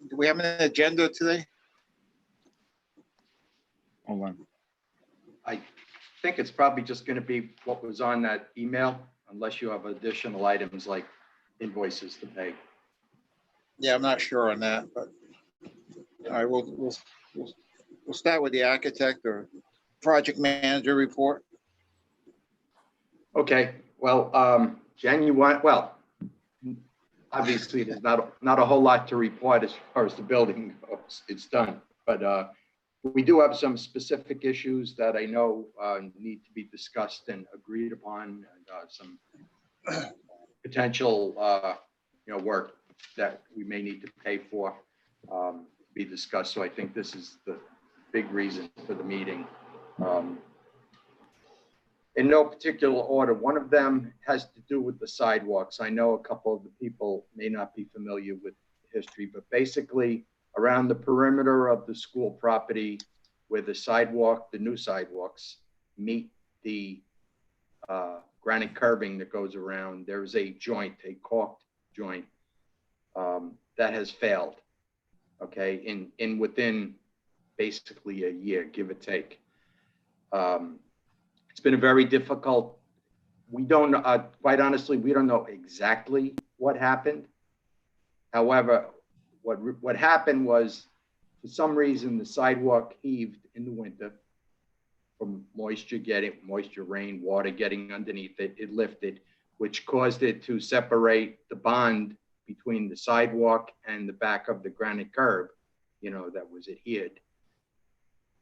Do we have an agenda today? Hold on. I think it's probably just going to be what was on that email, unless you have additional items like invoices to pay. Yeah, I'm not sure on that, but all right, we'll start with the architect or project manager report. Okay, well, Jen, you want, well, obviously there's not a whole lot to report as far as the building goes. It's done, but we do have some specific issues that I know need to be discussed and agreed upon, and some potential work that we may need to pay for be discussed. So I think this is the big reason for the meeting. In no particular order, one of them has to do with the sidewalks. I know a couple of the people may not be familiar with history, but basically around the perimeter of the school property where the sidewalk, the new sidewalks meet the granite curbing that goes around, there's a joint, a caulked joint that has failed, okay, in within basically a year, give or take. It's been a very difficult, we don't know, quite honestly, we don't know exactly what happened. However, what happened was, for some reason, the sidewalk heaved in the winter from moisture, rain, water getting underneath it. It lifted, which caused it to separate the bond between the sidewalk and the back of the granite curb, that was adhered.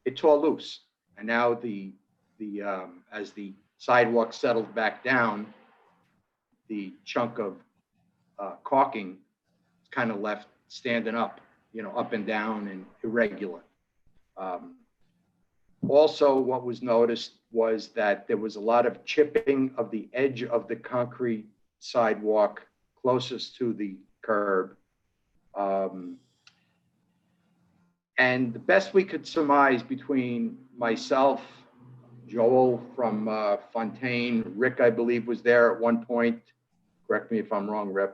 It tore loose, and now as the sidewalk settled back down, the chunk of caulking kind of left standing up, up and down and irregular. Also, what was noticed was that there was a lot of chipping of the edge of the concrete sidewalk closest to the curb. And the best we could surmise between myself, Joel from Fontaine, Rick, I believe, was there at one point. Correct me if I'm wrong, Rick,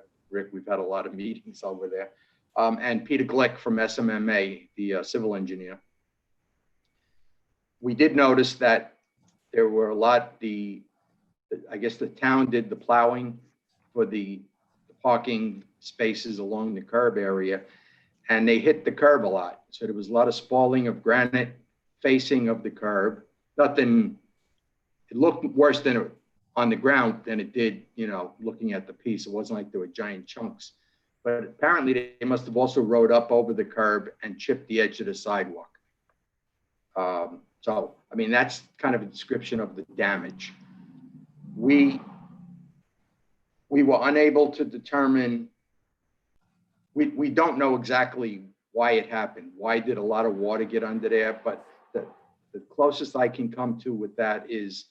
we've had a lot of meetings over there. And Peter Glick from SMMA, the civil engineer. We did notice that there were a lot, I guess the town did the plowing for the parking spaces along the curb area, and they hit the curb a lot. So there was a lot of spalling of granite facing of the curb. Nothing, it looked worse on the ground than it did, looking at the piece. It wasn't like there were giant chunks, but apparently they must have also rode up over the curb and chipped the edge of the sidewalk. So, I mean, that's kind of a description of the damage. We were unable to determine, we don't know exactly why it happened. Why did a lot of water get under there? But the closest I can come to with that is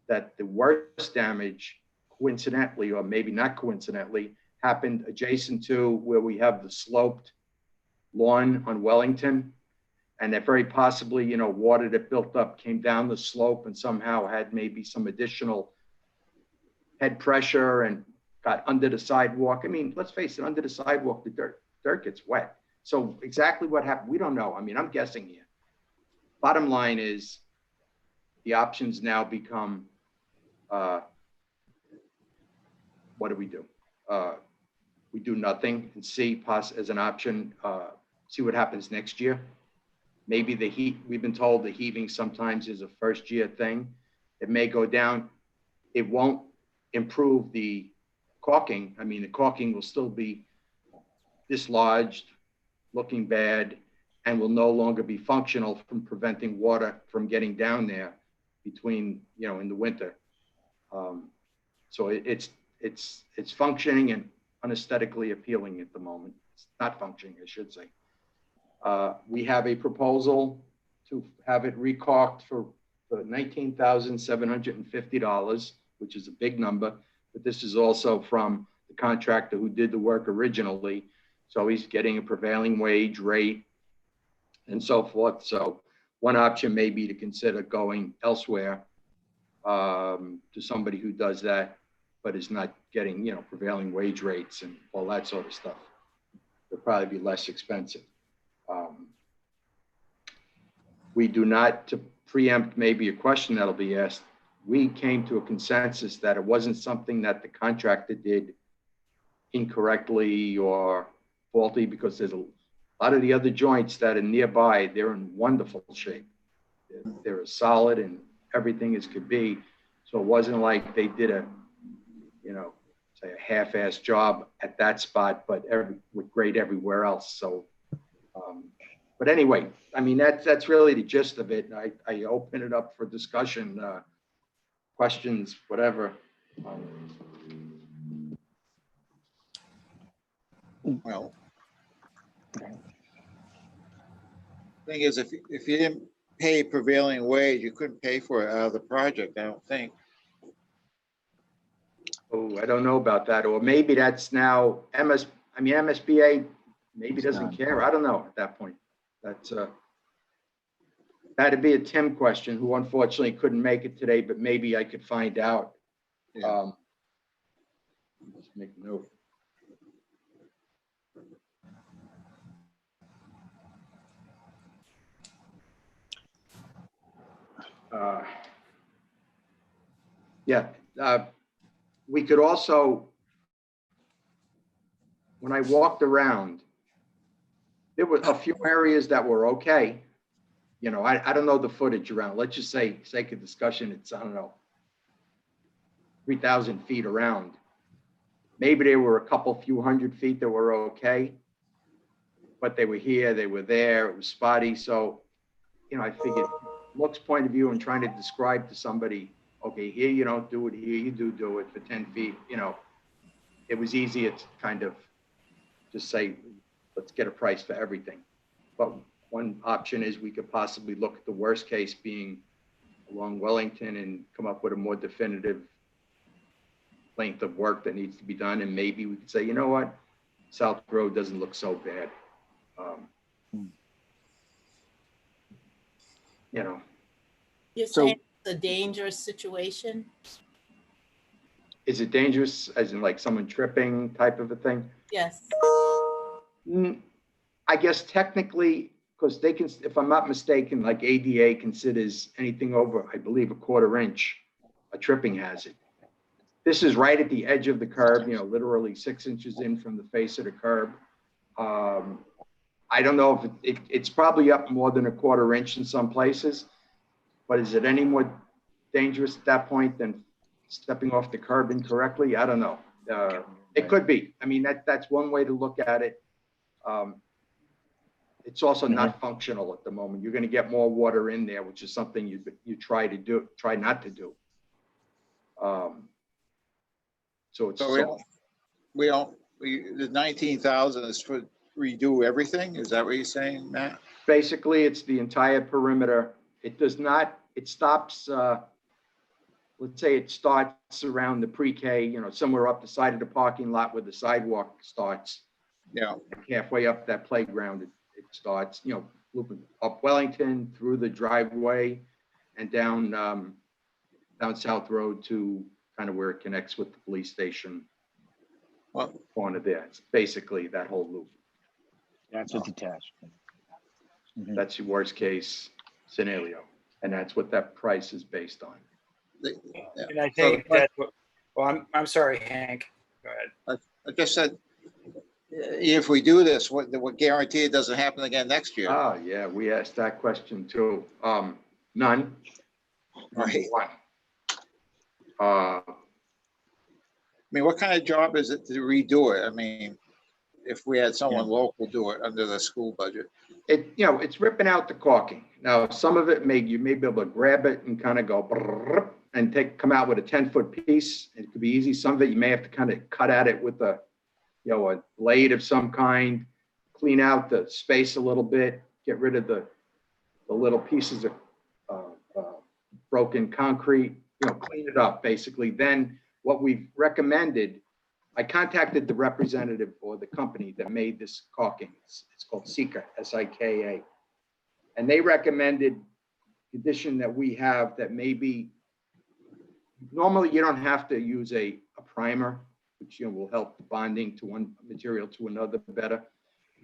that the worst damage, coincidentally, or maybe not coincidentally, happened adjacent to where we have the sloped lawn on Wellington. And that very possibly, water that built up came down the slope and somehow had maybe some additional head pressure and got under the sidewalk. I mean, let's face it, under the sidewalk, the dirt gets wet. So exactly what happened, we don't know. I mean, I'm guessing here. Bottom line is the options now become, what do? We do nothing and see as an option, see what happens next year. Maybe we've been told the heaving sometimes is a first year thing. It may go down. It won't improve the caulking. I mean, the caulking will still be dislodged, looking bad, and will no longer be functional from preventing water from getting down there between, in the winter. So it's functioning and unesthetically appealing at the moment. It's not functioning, I should say. We have a proposal to have it recaulked for $19,750, which is a big number, but this is also from the contractor who did the work originally. So he's getting a prevailing wage rate and so forth. So one option may be to consider going elsewhere to somebody who does that, but is not getting, prevailing wage rates and all that sort of stuff. They're probably be less expensive. We do not, to preempt maybe a question that'll be asked, we came to a consensus that it wasn't something that the contractor did incorrectly or faulty, because there's a lot of the other joints that are nearby, they're in wonderful shape. They're as solid and everything as could be. So it wasn't like they did a, you know, say a half-assed job at that spot, but with great everywhere else. So, but anyway, I mean, that's really the gist of it. I open it up for discussion, questions, whatever. Well, thing is, if you didn't pay prevailing wage, you couldn't pay for it out of the project, I don't think. Oh, I don't know about that. Or maybe that's now MSBA maybe doesn't care. I don't know at that point. That's that'd be a Tim question, who unfortunately couldn't make it today, but maybe I could find out. Yeah. Let's make a note. We could also, when I walked around, there were a few areas that were okay. You know, I don't know the footage around. Let's just say, sake of discussion, it's, I don't know, 3,000 feet around. Maybe there were a few hundred feet that were okay, but they were here, they were there, it was spotty. So, you know, I figured looks point of view and trying to describe to somebody, okay, here you don't do it, here you do it for 10 feet, you know, it was easier to kind of just say, let's get a price for everything. But one option is we could possibly look at the worst case being along Wellington and come up with a more definitive length of work that needs to be done. And maybe we could say, you know what, South Road doesn't look so bad. You know. You're saying it's a dangerous situation? Is it dangerous as in like someone tripping type of a thing? Yes. I guess technically, because they can, if I'm not mistaken, like ADA considers anything over, I believe, a 1/4 inch a tripping hazard. This is right at the edge of the curb, you know, literally 6 inches in from the face of the curb. I don't know if it's probably up more than a 1/4 inch in some places, but is it any more dangerous at that point than stepping off the curb incorrectly? I don't know. It could be. I mean, that's one way to look at it. It's also not functional at the moment. You're going to get more water in there, which is something you try not to do. So it's The 19,000 is for redo everything? Is that what you're saying, Matt? basically it's the entire perimeter. It does not, it stops, let's say it starts around the pre-K, you know, somewhere up the side of the parking lot where the sidewalk starts. Yeah. Halfway up that playground, it starts, you know, looping up Wellington through the driveway and down down South Road to kind of where it connects with the police station. Well, Corner there. It's basically that whole loop. That's a detached. That's your worst case scenario, and that's what that price is based on. And I think that, well, I'm sorry, Hank. Go ahead. I just said, if we do this, what guarantee it doesn't happen again next year? Oh, yeah, we asked that question too. None. Right. One. I mean, what kind of job is it to redo it? I mean, if we had someone local do it under the school budget. You know, it's ripping out the caulking. Now, some of it you may be able to grab it and kind of go and come out with a 10-foot piece. It could be easy. Some of it you may have to kind of cut at it with a blade of some kind, clean out the space a little bit, get rid of the little pieces of broken concrete, you know, clean it up basically. Then what we've recommended, I contacted the representative or the company that made this caulking. It's called Sika, S-I-K-A. And they recommended condition that we have that maybe, normally you don't have to use a primer, which, you know, will help the bonding to one material to another better.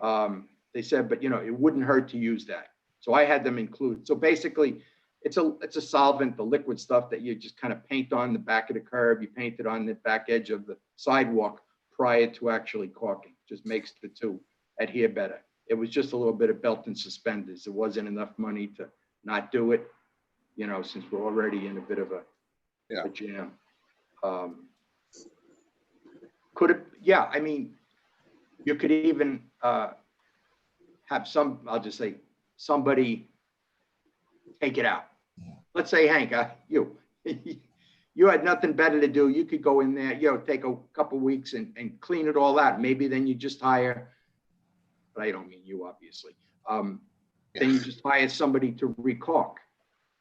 They said, but it wouldn't hurt to use that. So I had them include. So basically, it's a solvent, the liquid stuff that you just kind of paint on the back of the curb. You paint it on the back edge of the sidewalk prior to actually caulking. Just makes the two adhere better. It was just a little bit of belt and suspenders. There wasn't enough money to not do it, since we're already in a bit of a jam. Could it? Yeah, I mean, you could even have I'll just say, somebody take it out. Let's say, Hank, you had nothing better to do. You could go in there, take a couple weeks and clean it all out. Maybe then you just hire, but I don't mean you, obviously. Then you just hire somebody to recaulk.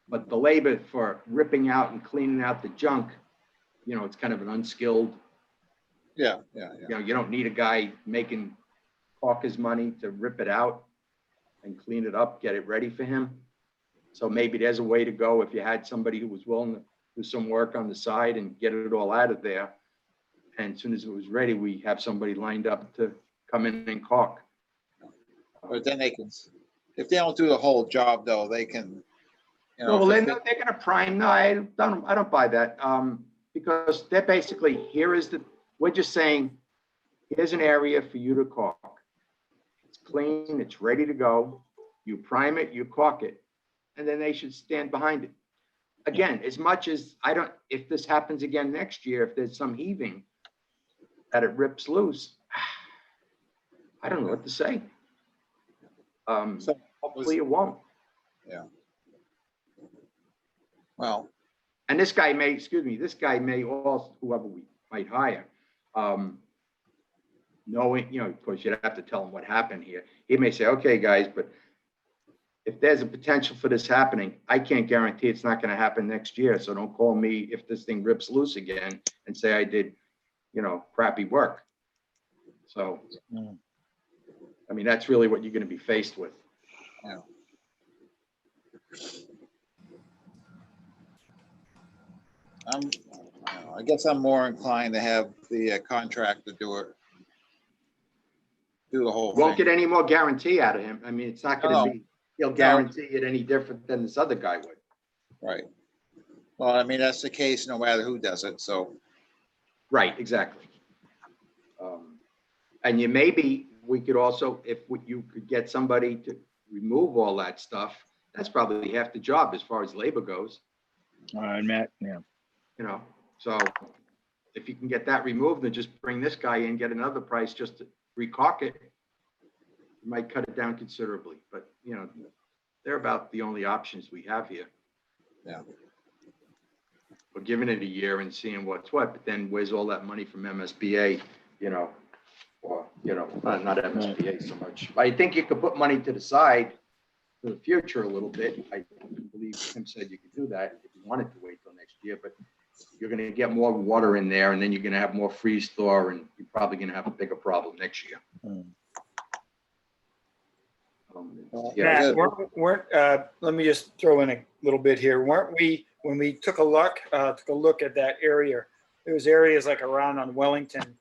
But the labor for ripping out and cleaning out the junk, it's kind of an unskilled. Yeah. You don't need a guy making caulker's money to rip it out and clean it up, get it ready for him. So maybe there's a way to go if you had somebody who was willing to do some work on the side and get it all out of there. And as soon as it was ready, we have somebody lined up to come in and caulk. But then they can, if they don't do the whole job though, they can, Well, they're going to prime. No, I don't buy that. Because they're basically, we're just saying, here's an area for you to caulk. It's clean, it's ready to go. You prime it, you caulk it, and then they should stand behind it. Again, as much as if this happens again next year, if there's some heaving that it rips loose, I don't know what to say. Hopefully it won't. Yeah. Well, and this guy may also, whoever we might hire, knowing, of course, you'd have to tell him what happened here. He may say, okay, guys, but if there's a potential for this happening, I can't guarantee it's not going to happen next year. So don't call me if this thing rips loose again and say I did, crappy work. So, I mean, that's really what you're going to be faced with. Yeah. I guess I'm more inclined to have the contractor do the whole Won't thing. get any more guarantee out of him. I mean, it's not going to be, he'll guarantee it any different than this other guy would. Right. Well, I mean, that's the case no matter who does it, so. Right, exactly. And we could also, you could get somebody to remove all that stuff, that's probably half the job as far as labor goes. Matt, yeah. So if you can get that removed, then just bring this guy in, get another price just to recaulk it. You might cut it down considerably, but they're about the only options we have here. Yeah. We're giving it a year and seeing what's what, but then where's all that money from MSBA, or, not MSBA so much. I think you could put money to the side for the future a little bit. I believe Tim said you could do that if you wanted to wait till next year, but you're going to get more water in there and then you're going to have more freeze thaw and you're probably going to have a bigger problem next year. Matt, let me just throw in a little bit here. Weren't we, when we took a look at that area, there was areas like around on Wellington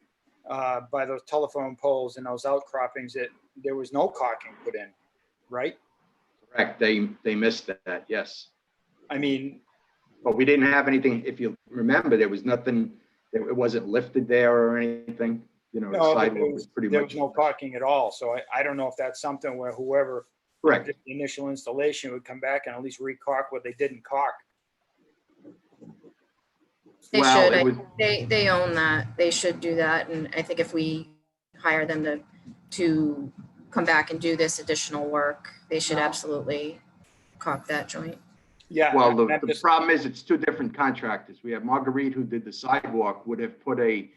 by those telephone poles and those outcroppings that there was no caulking put in, right? Correct. They missed that. Yes. I mean, but we didn't have anything. If you remember, there was nothing. It wasn't lifted there or anything. no, the sidewalk was pretty there much was no caulking at all. So I don't know if that's something where whoever correct. did the initial installation would come back and at least re-caulk what they didn't caulk. They Well, should. They own that. They should do that. And I think if we hire them to come back and do this additional work, they should absolutely caulk that joint. Yeah. Well, the problem is it's two different contractors. We have Marguerite, who did the sidewalk, would have put a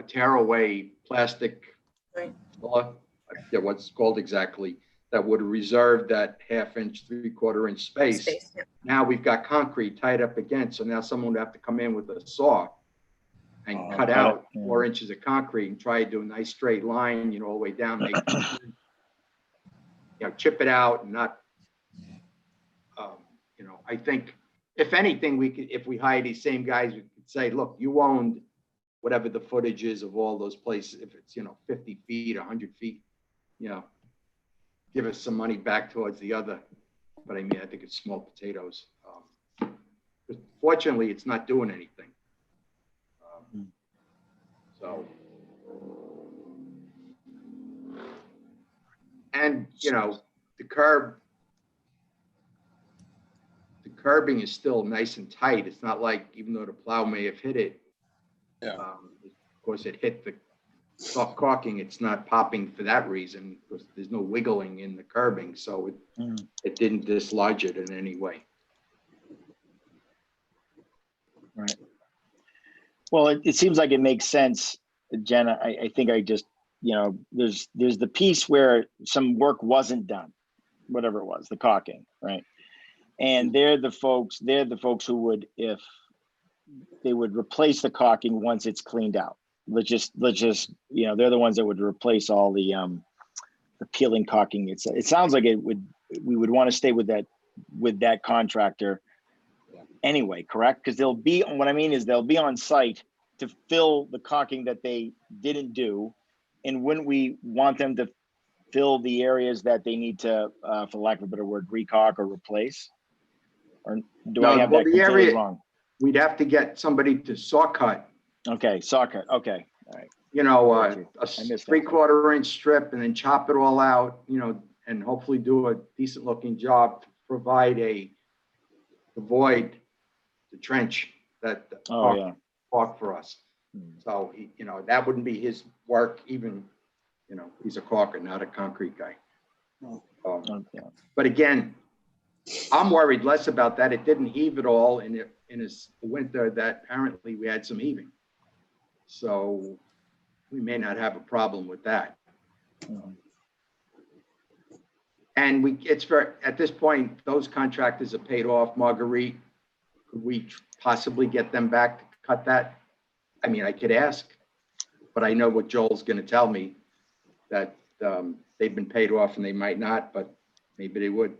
tearaway plastic, Right. I forget what's called exactly, that would have reserved that 1/2 inch, 3/4 inch space. Yeah. Now we've got concrete tied up against, so now someone would have to come in with a saw and cut out 4 inches of concrete and try to do a nice straight line, all the way down, make, chip it out and not, I think if anything, if we hire these same guys, we could say, look, you owned whatever the footage is of all those places, if it's, 50 feet, 100 feet, give us some money back towards the other. But I mean, I think it's small potatoes. But fortunately, it's not doing anything. So, and the curbing is still nice and tight. It's not like, even though the plow may have hit it, Yeah. of course it hit the soft caulking. It's not popping for that reason, because there's no wiggling in the curbing, so it didn't dislodge it in any way. Right. Well, it seems like it makes sense, Jenna. I think I just, there's the piece where some work wasn't done, whatever it was, the caulking, right? And they're the folks who would, if they would replace the caulking once it's cleaned out. Let's just, they're the ones that would replace all the peeling caulking. It sounds like we would want to stay with that contractor anyway, correct? Because they'll be on site to fill the caulking that they didn't do. And wouldn't we want them to fill the areas that they need to, for lack of a better word, recaulk or replace? Or do I have that completely wrong? We'd have to get somebody to saw cut. Okay, saw cut. Okay, all right. A 3/4 inch strip, and then chop it all out, and hopefully do a decent looking job to provide the void, the trench that caulk for us. So that wouldn't be his work, even, he's a caulker, not a concrete guy. But again, I'm worried less about that. It didn't heave at all in a winter that apparently we had some heaving. So we may not have a problem with that. And at this point, those contractors are paid off. Marguerite, could we possibly get them back to cut that? I mean, I could ask, but I know what Joel's going to tell me, that they've been paid off and they might not, but maybe they would.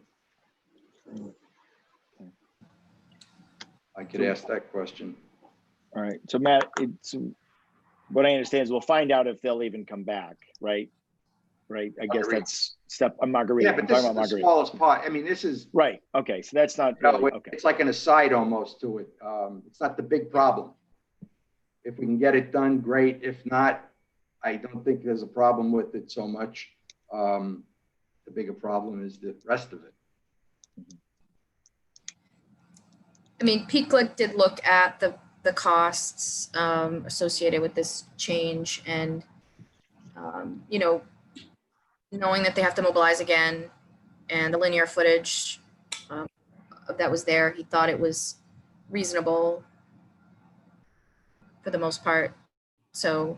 I could ask that question. All right. So Matt, what I understand is we'll find out if they'll even come back, right? Right. I guess that's step Marguerite. Yeah, but this is the smallest part. I mean, this is right. Okay. So that's not really, okay. It's like an aside almost to it. It's not the big problem. If we can get it done, great. If not, I don't think there's a problem with it so much. The bigger problem is the rest of it. I mean, Pete Glick did look at the costs associated with this change, and knowing that they have to mobilize again and the linear footage that was there, he thought it was reasonable for the most part. So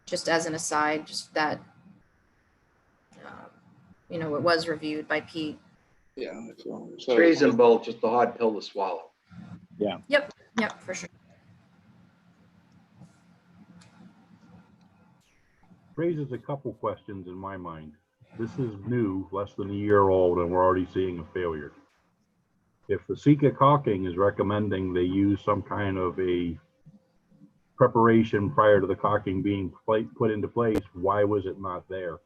just as an aside, just that it was reviewed by Pete. Yeah. It's reasonable, just a hard pill to swallow. Yeah. Yep, for sure. Raises a couple questions in my mind. This is new, less than a year old, and we're already seeing a failure. If the Sika caulking is recommending they use some kind of a preparation prior to the caulking being put into place, why was it not there?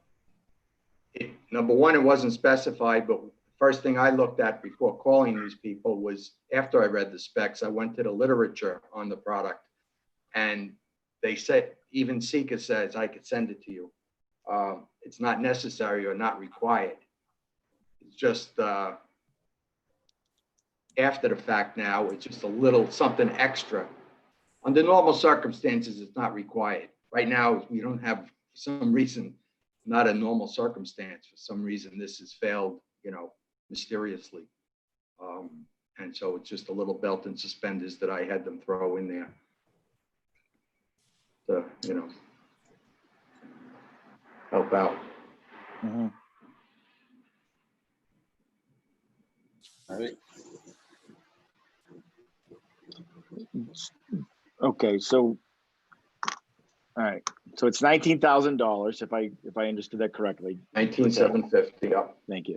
Number one, it wasn't specified, but first thing I looked at before calling these people was, after I read the specs, I went to the literature on the product, and they said, even Sika says, I could send it to you. It's not necessary or not required. It's just after the fact now, it's just a little something extra. Under normal circumstances, it's not required. Right now, we don't have, for some reason, not a normal circumstance. For some reason, this has failed, mysteriously. And so it's just a little belt and suspenders that I had them throw in there to, help out. Mm-hmm. All right. Okay, so all right, so it's $19,000 if I understood that correctly. 19,750. Yep. Thank you.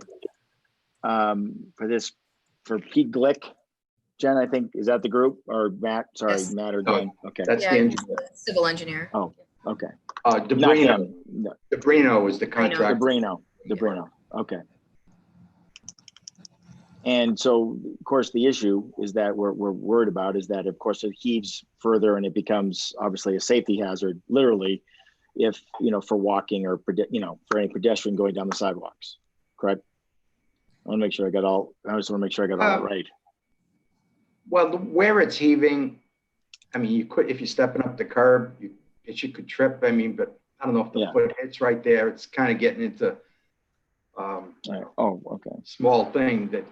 For Pete Glick Jen, I think, is that the group or Matt? Sorry, Yes. Matt or No. Jen? Okay, That's Yeah, the he's engineer. the civil engineer. oh, okay. Not Debrino, him. No, Debrino is the contractor. Debrino, okay. And so, of course, the issue is that we're worried about is that, of course, it heaves further and it becomes obviously a safety hazard, literally, if, you know, for walking or, you know, for any pedestrian going down the sidewalks, correct? I want to make sure I got all, I just want to make sure I got all that right. Well, where it's heaving, I mean, you could, if you're stepping up the curb, you could trip. I mean, but I don't know if the Yeah. foot hits right there. It's kind of getting into Right. Oh, okay. small thing that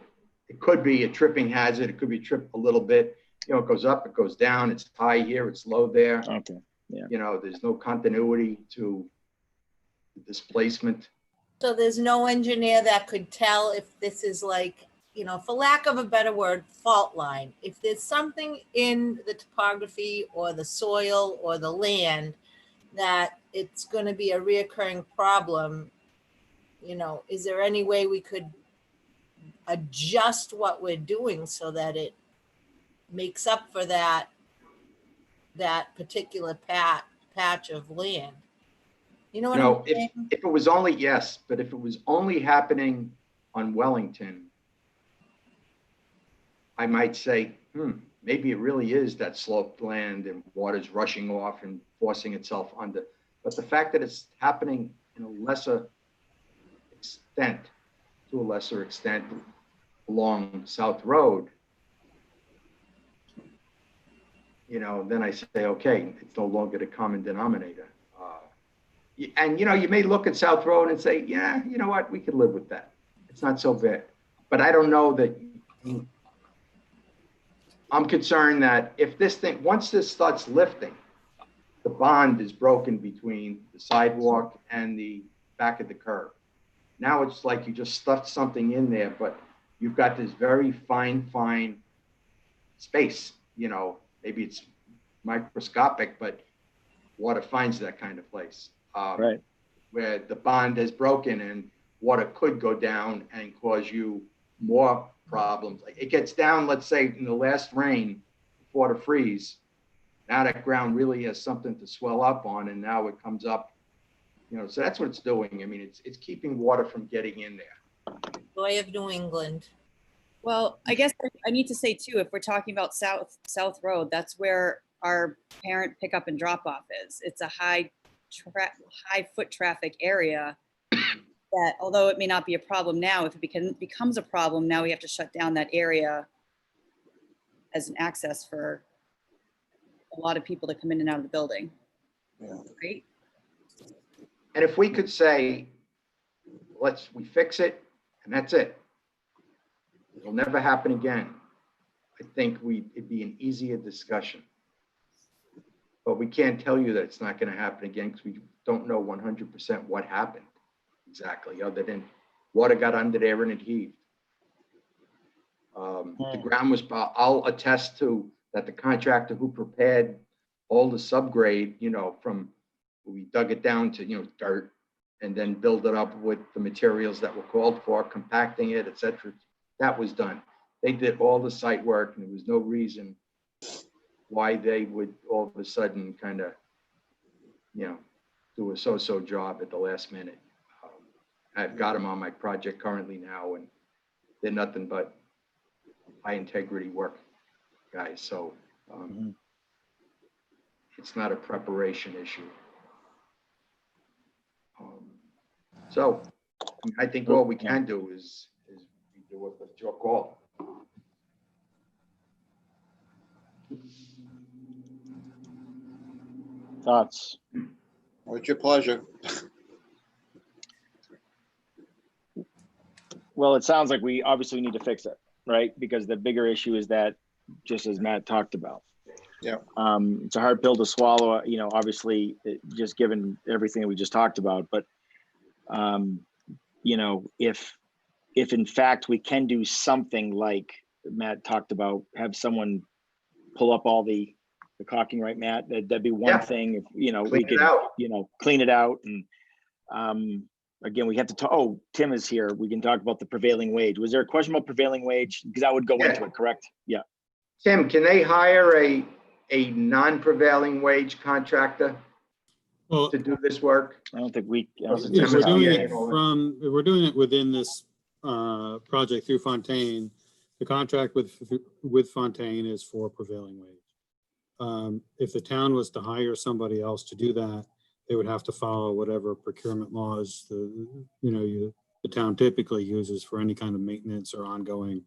it could be a tripping hazard. It could be tripped a little bit. You know, it goes up, it goes down. It's high here, it's low there. Okay. Yeah. You know, there's no continuity to the displacement. So there's no engineer that could tell if this is like, you know, for lack of a better word, fault line. If there's something in the topography or the soil or the land that it's going to be a reoccurring problem, you know, is there any way we could adjust what we're doing so that it makes up for that particular patch of land? You know what You know, I'm saying? if it was only, yes, but if it was only happening on Wellington, I might say, maybe it really is that sloped land and water's rushing off and forcing itself under. But the fact that it's happening in a lesser extent, to a lesser extent, along South Road, you know, then I say, okay, it's no longer the common denominator. And, you know, you may look at South Road and say, yeah, you know what, we could live with that. It's not so bad. But I don't know that, I'm concerned that if this thing, once this starts lifting, the bond is broken between the sidewalk and the back of the curb. Now it's like you just stuffed something in there, but you've got this very fine space, you know, maybe it's microscopic, but water finds that kind of place. Right. Where the bond has broken and water could go down and cause you more problems. Like it gets down, let's say in the last rain before the freeze, now that ground really has something to swell up on, and now it comes up, you know, so that's what it's doing. I mean, it's keeping water from getting in there. Joy of New England. Well, I guess I need to say too, if we're talking about South Road, that's where our parent pickup and drop off is. It's a high foot traffic area that, although it may not be a problem now, if it becomes a problem, now we have to shut down that area as an access for a lot of people to come in and out of the building. Yeah. Right? And if we could say, we fix it and that's it, it'll never happen again, I think it'd be an easier discussion. But we can't tell you that it's not going to happen again because we don't know 100% what happened exactly, other than water got under there and it heaved. The ground was, I'll attest to that the contractor who prepared all the subgrade, you know, from, we dug it down to, you know, dirt and then build it up with the materials that were called for, compacting it, etc. That was done. They did all the site work and there was no reason why they would all of a sudden kind of, you know, do a so-so job at the last minute. I've got them on my project currently now, and they're nothing but high integrity work guys. So it's not a preparation issue. So I think all we can do is do it with your call. Thoughts? What's your pleasure? Well, it sounds like we obviously need to fix it, right? Because the bigger issue is that, just as Matt talked about. Yeah. It's a hard pill to swallow, you know, obviously, just given everything we just talked about. But, you know, if in fact we can do something like Matt talked about, have someone pull up all the caulking, right, Matt? That'd be one thing. If, you know, we could, you know, clean it out. And again, we have to talk. Oh, Tim is here. We can talk about the prevailing wage. Was there a question about prevailing wage? Because I would go into it, correct? Yeah. Tim, can they hire a non-prevailing wage contractor Well, to do this work? I don't think we. I don't think if this we're is how- doing Yeah. it if we're doing it within this project through Fontaine, the contract with Fontaine is for prevailing wage. If the town was to hire somebody else to do that, they would have to follow whatever procurement laws the town typically uses for any kind of maintenance or ongoing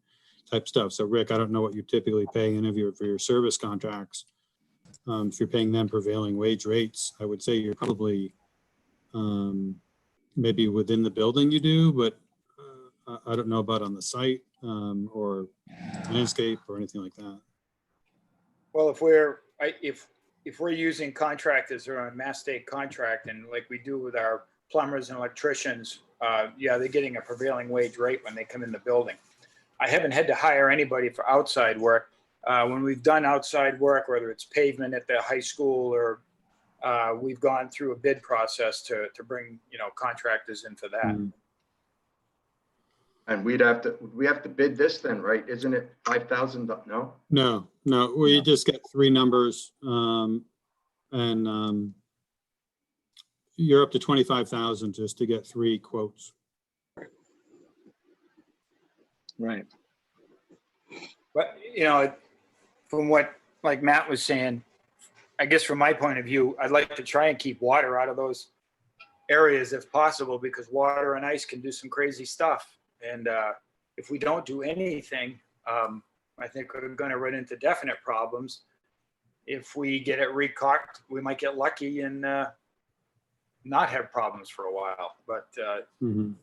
type stuff. So Rick, I don't know what you typically pay any of for your service contracts. If you're paying them prevailing wage rates, I would say you're probably maybe within the building you do, but I don't know about on the site or landscape or anything like that. Well, if we're using contractors or a mass state contract, and like we do with our plumbers and electricians, yeah, they're getting a prevailing wage rate when they come in the building. I haven't had to hire anybody for outside work. When we've done outside work, whether it's pavement at the high school or we've gone through a bid process to bring, contractors in for that. Mm. And we have to bid this then, right? Isn't it 5,000? No? No, we just get three numbers and you're up to 25,000 just to get three quotes. Right. But, from what, like Matt was saying, I guess from my point of view, I'd like to try and keep water out of those areas if possible, because water and ice can do some crazy stuff. And if we don't do anything, I think we're going to run into definite problems. If we get it recocked, we might get lucky and not have problems for a while. But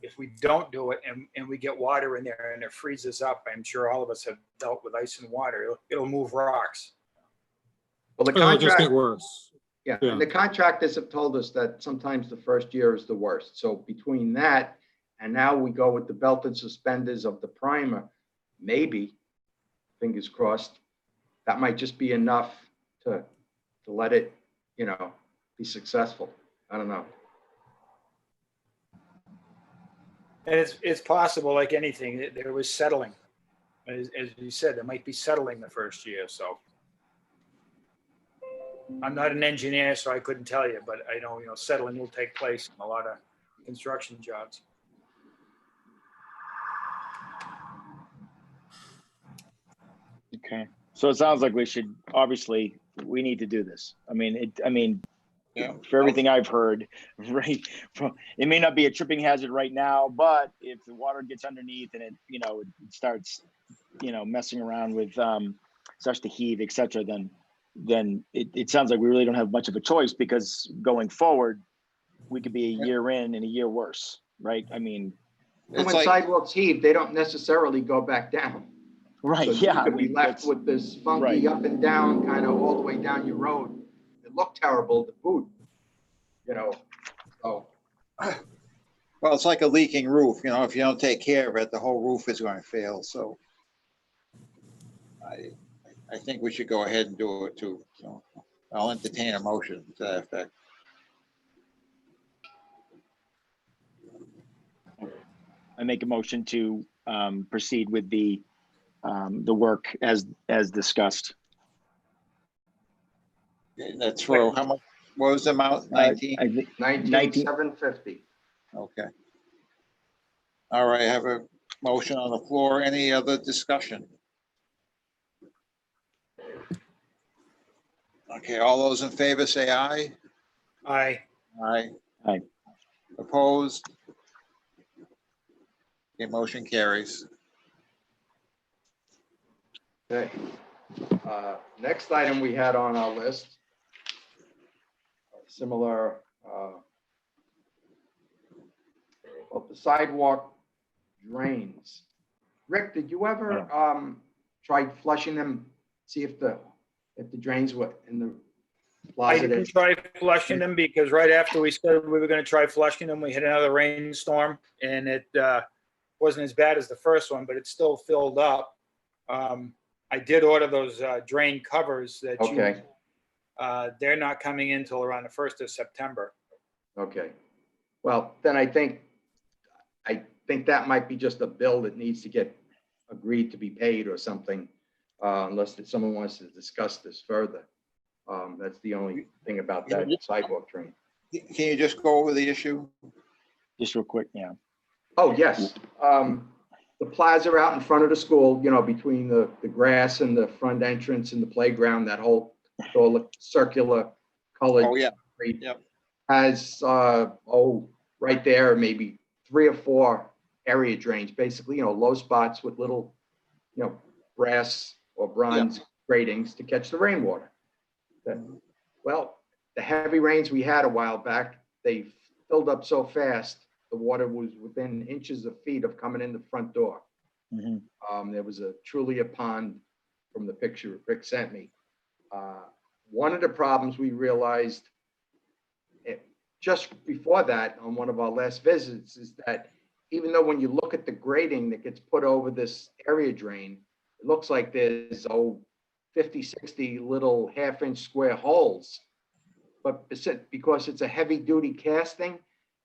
if we don't do it and we get water in there and it freezes up, I'm sure all of us have dealt with ice and water. It'll move rocks. Well, the It'll just contract, get worse. yeah, Yeah. and the contractors have told us that sometimes the first year is the worst. So between that and now we go with the belt and suspenders of the primer, maybe, fingers crossed, that might just be enough to let it, be successful. I don't know. And it's possible, like anything, there was settling. As you said, there might be settling the first year. So I'm not an engineer, so I couldn't tell you, but I know, settling will take place in a lot of construction jobs. Okay. So it sounds like we need to do this. Yeah. For everything I've heard, right? It may not be a tripping hazard right now, but if the water gets underneath and it starts, messing around with, starts to heave, et cetera, then it sounds like we really don't have much of a choice, because going forward, we could be a year in and a year worse, right? And It's when like, sidewalks heave, they don't necessarily go back down. Right. So Yeah. you could be left with this funky right. up and down, kind of all the way down your road. It looked terrible to boot, so. well, it's like a leaking roof, if you don't take care of it, the whole roof is going to fail. So I think we should go ahead and do it too. So I'll entertain a motion to that effect. I make a motion to proceed with the work as discussed. Okay, that's for how much? What was the amount? 19? I think 19,750. Okay. All right, I have a motion on the floor. Any other discussion? Okay, all those in favor say aye. Aye. Aye. Aye. Opposed? Okay, motion carries. Okay. Next item we had on our list, similar, the sidewalk drains. Rick, did you ever try flushing them? See if the drains were in the I closet? didn't try flushing them, because right after we said we were going to try flushing them, we hit another rainstorm, and it wasn't as bad as the first one, but it still filled up. I did order those drain covers that Okay. they're not coming in till around the 1st of September. Okay. Well, then I think that might be just a bill that needs to get agreed to be paid or something. unless someone wants to discuss this further. That's the only thing about that sidewalk drain. Can you just go over the issue? Just real quick, yeah. Oh, yes. The plaza out in front of the school, you know, between the grass and the front entrance and the playground, that whole circular colored. Oh, yeah. street Yep. Has, right there, maybe 3 or 4 area drains, basically, you know, low spots with little, you know, brass or bronze gratings to catch the rainwater. Well, the heavy rains we had a while back, they filled up so fast, the water was within inches of feet of coming in the front door. There was truly a pond from the picture Rick sent me. One of the problems we realized just before that on one of our last visits is that even though when you look at the grading that gets put over this area drain, it looks like there's 50, 60 little half-inch square holes. But because it's a heavy duty casting,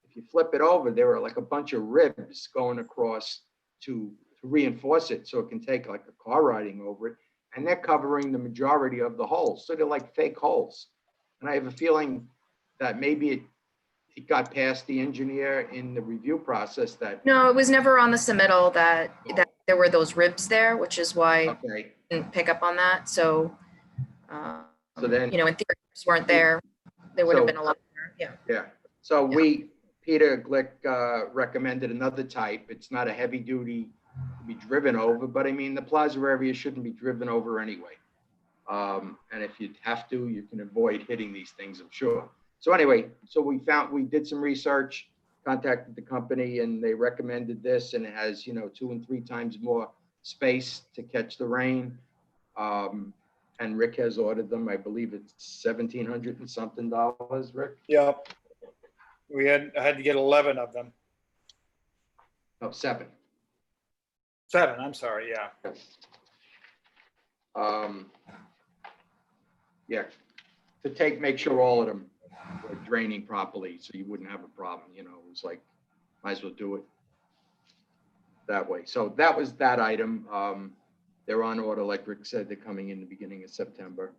if you flip it over, there are like a bunch of ribs going across to reinforce it so it can take like a car riding over it. And they're covering the majority of the holes. So they're like fake holes. And I have a feeling that maybe it got past the engineer in the review process that. No, it was never on the submittal that there were those ribs there, which is why Okay. I didn't pick up on that. So, So then, you know, in theory, ribs weren't there. There would have So- been a lot more. Yeah. yeah. So Peter Glick recommended another type. It's not a heavy duty to be driven over, but I mean, the plaza area shouldn't be driven over anyway. And if you have to, you can avoid hitting these things, I'm sure. So anyway, so we did some research, contacted the company, and they recommended this, and it has, you know, 2 and 3 times more space to catch the rain. And Rick has ordered them. I believe it's $1,700 and something, Rick? Yep. I had to get 11 of them. No, 7. 7, I'm sorry, yeah. Yeah, make sure all of them were draining properly, so you wouldn't have a problem, you know, it was like, might as well do it that way. So that was that item. They're on order, like Rick said, they're coming in the beginning of September,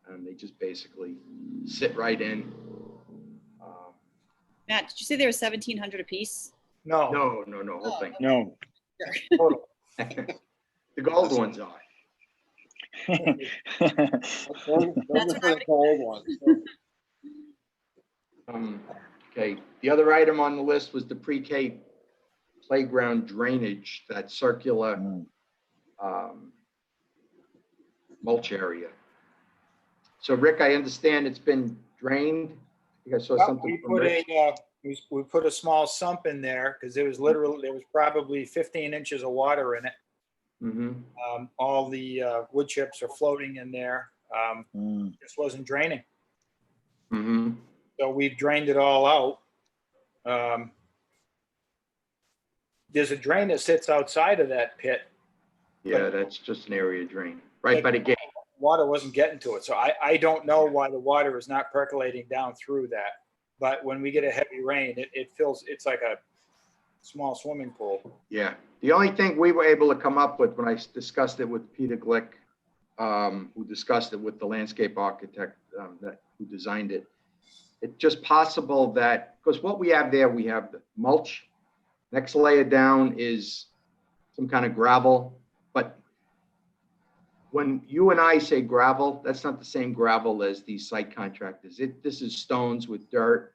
and they just basically sit right in. Matt, did you say there were 1,700 apiece? No. No, whole thing. No. Total. The gold ones are. Those are for the gold ones. Okay, the other item on the list was the pre-K playground drainage, that circular mulch area. So Rick, I understand it's been drained. I think I saw something from Rick. We put a small sump in there because there was probably 15 inches of water in it. All the wood chips are floating in there. Just wasn't draining. So we've drained it all out. There's a drain that sits outside of that pit. Yeah, that's just an area drain, right by the gate. Water wasn't getting to it. So I don't know why the water is not percolating down through that. But when we get a heavy rain, it fills, it's like a small swimming pool. Yeah. The only thing we were able to come up with when I discussed it with Peter Glick, who discussed it with the landscape architect who designed it, it's just possible that, because what we have there, we have the mulch. Next layer down is some kind of gravel. But when you and I say gravel, that's not the same gravel as these site contractors. This is stones with dirt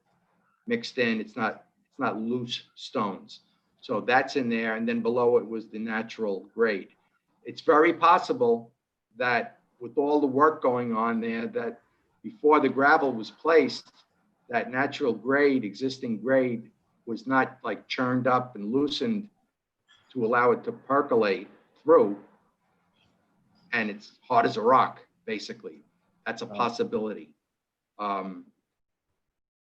mixed in. It's not loose stones. So that's in there. And then below it was the natural grade. It's very possible that with all the work going on there, that before the gravel was placed, that natural grade, existing grade, was not like churned up and loosened to allow it to percolate through. And it's hard as a rock, basically. That's a possibility.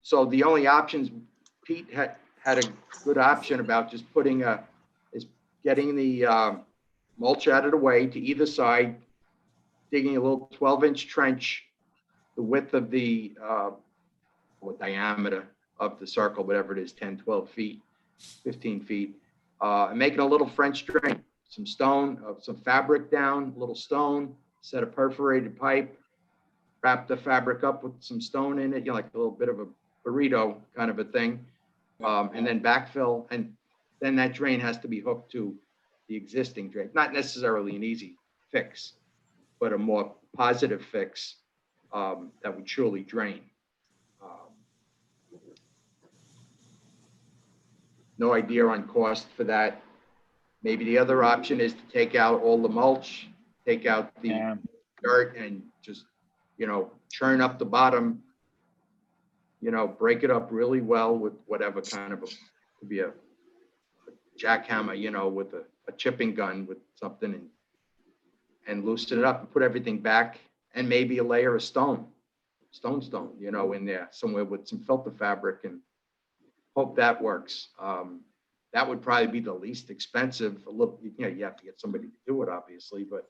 So the only options, Pete had a good option about just getting the mulch out of the way to either side, digging a little 12-inch trench, the width of the or diameter of the circle, whatever it is, 10, 12 feet, 15 feet, and making a little French drain. some stone, some fabric down, a little stone, set a perforated pipe, wrap the fabric up with some stone in it, like a little bit of a burrito kind of a thing. And then backfill, and then that drain has to be hooked to the existing drain. Not necessarily an easy fix, but a more positive fix that would truly drain. No idea on cost for that. Maybe the other option is to take out all the mulch, take out the dirt, and just, churn up the bottom, break it up really well with whatever kind of could be a jackhammer, with a chipping gun with something, and loosen it up and put everything back, and maybe a layer of stone, in there somewhere with some filter fabric, and hope that works. That would probably be the least expensive. A little, you have to get somebody to do it, obviously, but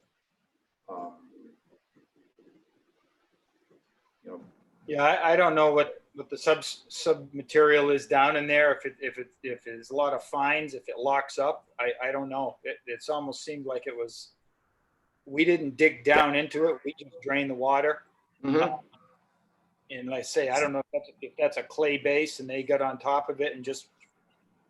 Yeah, I don't know what the sub material is down in there. If there's a lot of fines, if it locks up, I don't know. It's almost seemed like it was. We didn't dig down into it. We just drained the water. Mhm. And like I say, I don't know if that's a clay base and they got on top of it and just,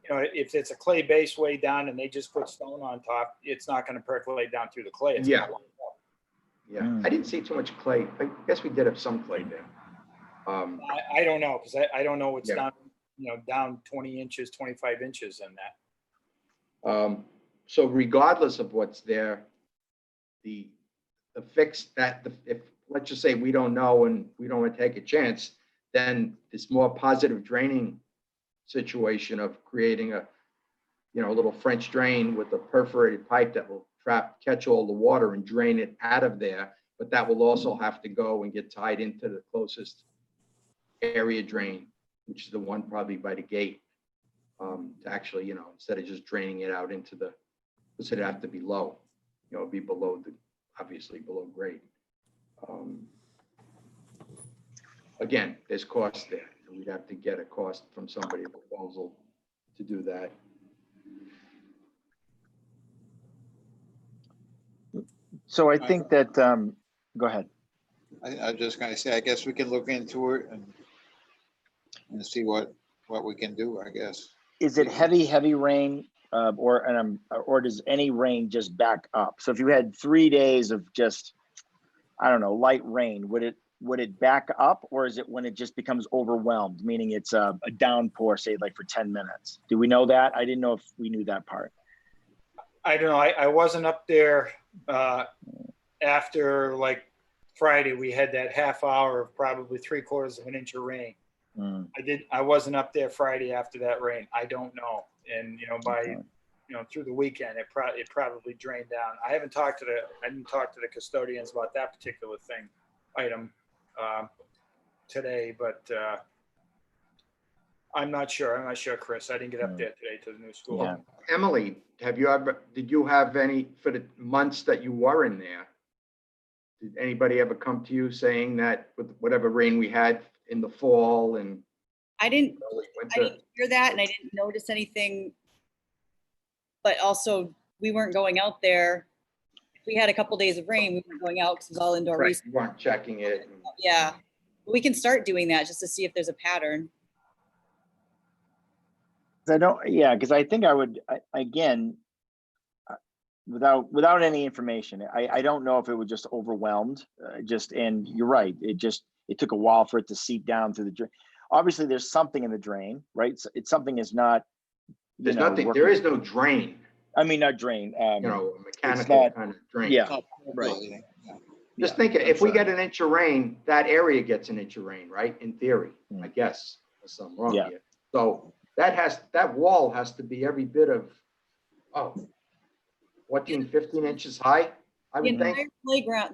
if it's a clay base way down and they just put stone on top, it's not going to percolate down through the clay. It's Yeah. gonna lock up. Yeah, I didn't see too much clay. I guess we did have some clay there. I don't know, because I don't know what's Yeah. down, down 20 inches, 25 inches in that. So regardless of what's there, the fix that, if, let's just say we don't know and we don't want to take a chance, then this more positive draining situation of creating a little French drain with a perforated pipe that will catch all the water and drain it out of there, but that will also have to go and get tied into the closest area drain, which is the one probably by the gate, to actually, instead of just draining it out into the, because it'd have to be low, be below obviously below grade. Again, there's cost there. We'd have to get a cost from somebody, a proposal to do that. So I think that, go ahead. I'm just gonna say, I guess we can look into it and see what we can do, I guess. Is it heavy rain, or does any rain just back up? So if you had 3 days of just, I don't know, light rain, would it back up, or is it when it just becomes overwhelmed, meaning it's a downpour, say like for 10 minutes? Do we know that? I didn't know if we knew that part. I don't know. I wasn't up there after like Friday. We had that half hour of probably 3/4 of an inch of rain. I wasn't up there Friday after that rain. I don't know. And through the weekend, it probably drained down. I didn't talk to the custodians about that particular item today, but I'm not sure. I'm not sure, Chris. I didn't get up there today to the new school. Yeah. Emily, did you have any, for the months that you were in there, did anybody ever come to you saying that with whatever rain we had in the fall and I didn't early winter? hear that, and I didn't notice anything. But also, we weren't going out there. If we had a couple days of rain, we weren't going out because it was all indoor Right, research. you weren't checking it. Yeah, we can start doing that just to see if there's a pattern. Because I think I would, again, without any information, I don't know if it was just overwhelmed, and you're right, it took a while for it to seep down through the drain. Obviously there's something in the drain, right? It's something is not, There's nothing, there is no drain, I mean, not drain, a mechanical not- kind of drain. yeah, right. Just think, if we get an inch of rain, that area gets an inch of rain, right? In theory, I guess, unless I'm wrong Yeah. here. So that wall has to be every bit of, 14, 15 inches high, I The would think.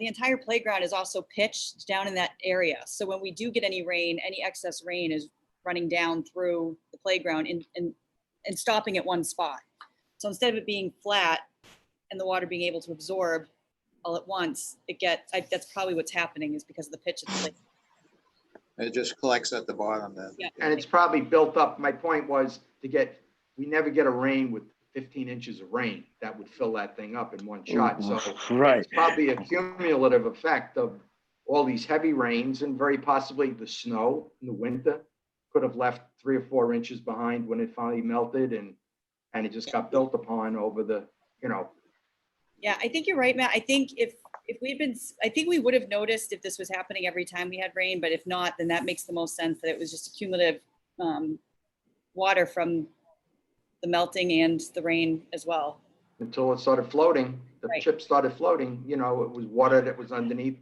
entire playground is also pitched down in that area. So when we do get any rain, any excess rain is running down through the playground and stopping at one spot. So instead of it being flat and the water being able to absorb all at once, that's probably what's happening, is because of the pitch of the playground. It just collects at the bottom then. Yeah. And it's probably built up. My point was we never get a rain with 15 inches of rain that would fill that thing up in one shot. So Right. it's probably a cumulative effect of all these heavy rains, and very possibly the snow in the winter could have left 3 or 4 inches behind when it finally melted, and it just got built upon over the, you know. Yeah, I think you're right, Matt. I think if we'd been, I think we would have noticed if this was happening every time we had rain, but if not, then that makes the most sense that it was just a cumulative water from the melting and the rain as well. Until it started floating, the Right. chips started floating, you know, it was water that was underneath.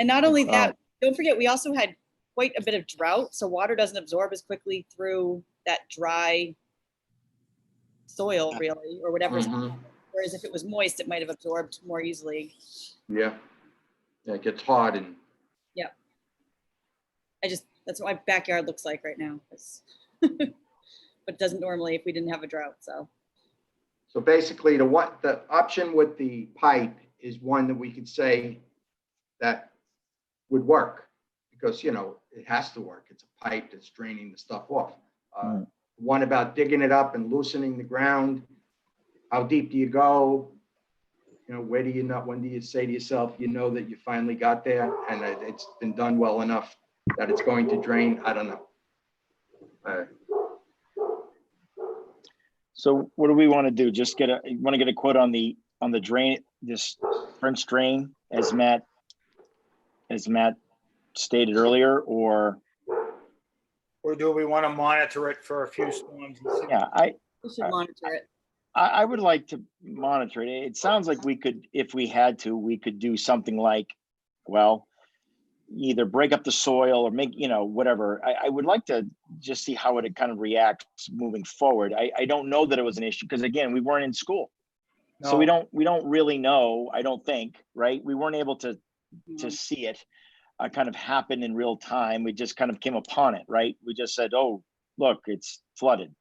And not only that, don't forget, we also had quite a bit of drought, so water doesn't absorb as quickly through that dry soil, really, or whatever's. Mhm. Whereas if it was moist, it might have absorbed more easily. Yeah. Yeah, it gets hard and That's what my backyard looks like right now. But it doesn't normally if we didn't have a drought, so. so basically the option with the pipe is one that we could say that would work, because, you know, it has to work. It's a pipe that's draining the stuff off. One about digging it up and loosening the ground. How deep do you go? You know, where do you not, when do you say to yourself, you know that you finally got there and that it's been done well enough that it's going to drain? I don't know. So what do we want to do? Just get a quote on the drain, this French drain, as Matt stated earlier, or do we want to monitor it for a few storms? yeah, We should monitor it. I would like to monitor it. It sounds like we could, if we had to, we could do something like, well, either break up the soil or make, you know, whatever. I would like to just see how it kind of reacts moving forward. I don't know that it was an issue because, again, we weren't in school. So we don't really know, I don't think, right? We weren't able to see it kind of happen in real time. We just kind of came upon it, right? We just said, oh, look, it's flooded.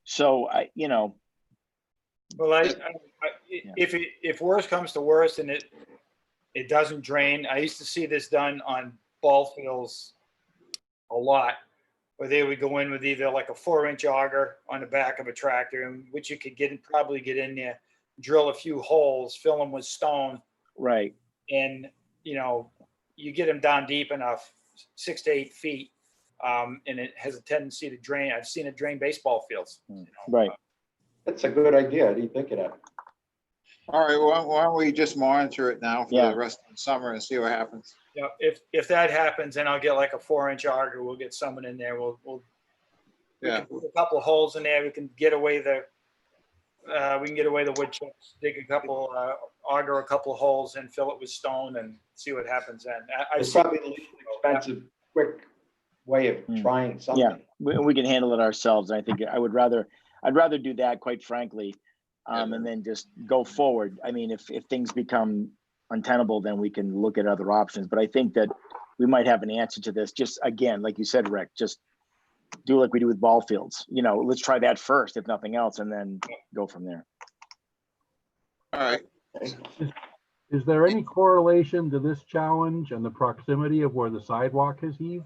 So you know. Well, if worse comes to worse and it doesn't drain, I used to see this done on ball fields a lot, where they would go in with either like a 4-inch auger on the back of a tractor, in which you could probably get in there, drill a few holes, fill them with stone. Right. And, you know, you get them down deep enough, 6 to 8 feet, and it has a tendency to drain. I've seen it drain baseball fields. You know? Right. That's a good idea. What do you think of that? All right, why don't we just monitor it now for Yeah. the rest of the summer and see what happens? Yeah, if that happens, then I'll get like a 4-inch auger. We'll get someone in there. We Yeah. can put a couple of holes in there. We can get away the wood chips. Dig a couple, auger a couple of holes and fill it with stone and see what happens then. It's probably the least expensive, quick way of trying something. Yeah, we can handle it ourselves. I think I'd rather do that, quite frankly, and then just go forward. I mean, if things become untenable, then we can look at other options. But I think that we might have an answer to this. Just again, like you said, Rick, just do like we do with ball fields. You know, let's try that first, if nothing else, and then go from there. All right. Is there any correlation to this challenge and the proximity of where the sidewalk has heaved?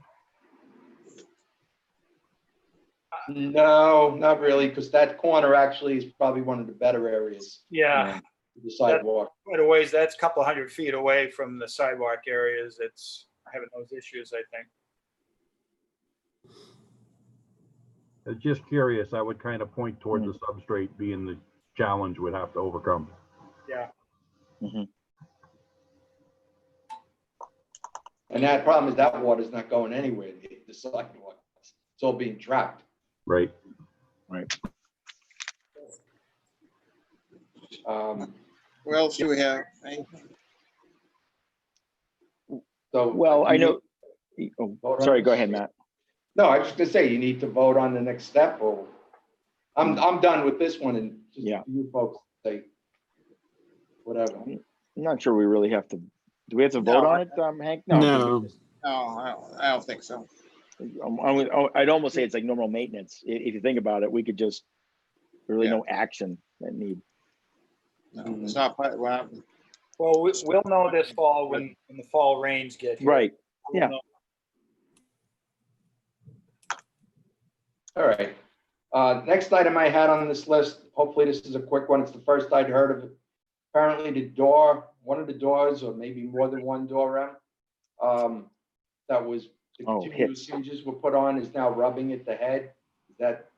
No, not really, because that corner actually is probably one of the better areas. Yeah. The sidewalk. Quite a ways. That's a couple 100 feet away from the sidewalk areas. It's having those issues, I think. I was just curious. I would kind of point toward the substrate being the challenge we'd have to overcome. Yeah. And that problem is that water's not going anywhere, the sidewalk. It's all being trapped. Right. What else do we have? So, Well, I know. Oh, sorry, go ahead, Matt. No, I was just gonna say, you need to vote on the next step, or I'm done with this one, and just you folks say whatever. I'm not sure we really have to. Do we have to vote on it, Hank? No. No, I don't think so. I'd almost say it's like normal maintenance. If you think about it, we could just really no action that need. No, it's not. Well, We'll know this fall when the fall rains get here. Right. We'll Yeah. know. All right. Next item I had on this list, hopefully this is a quick one. It's the first I'd heard of it. Apparently the door, one of the doors, or maybe more than one door that was, the Oh, continuous hinges were put on, is now rubbing at the head. Is that,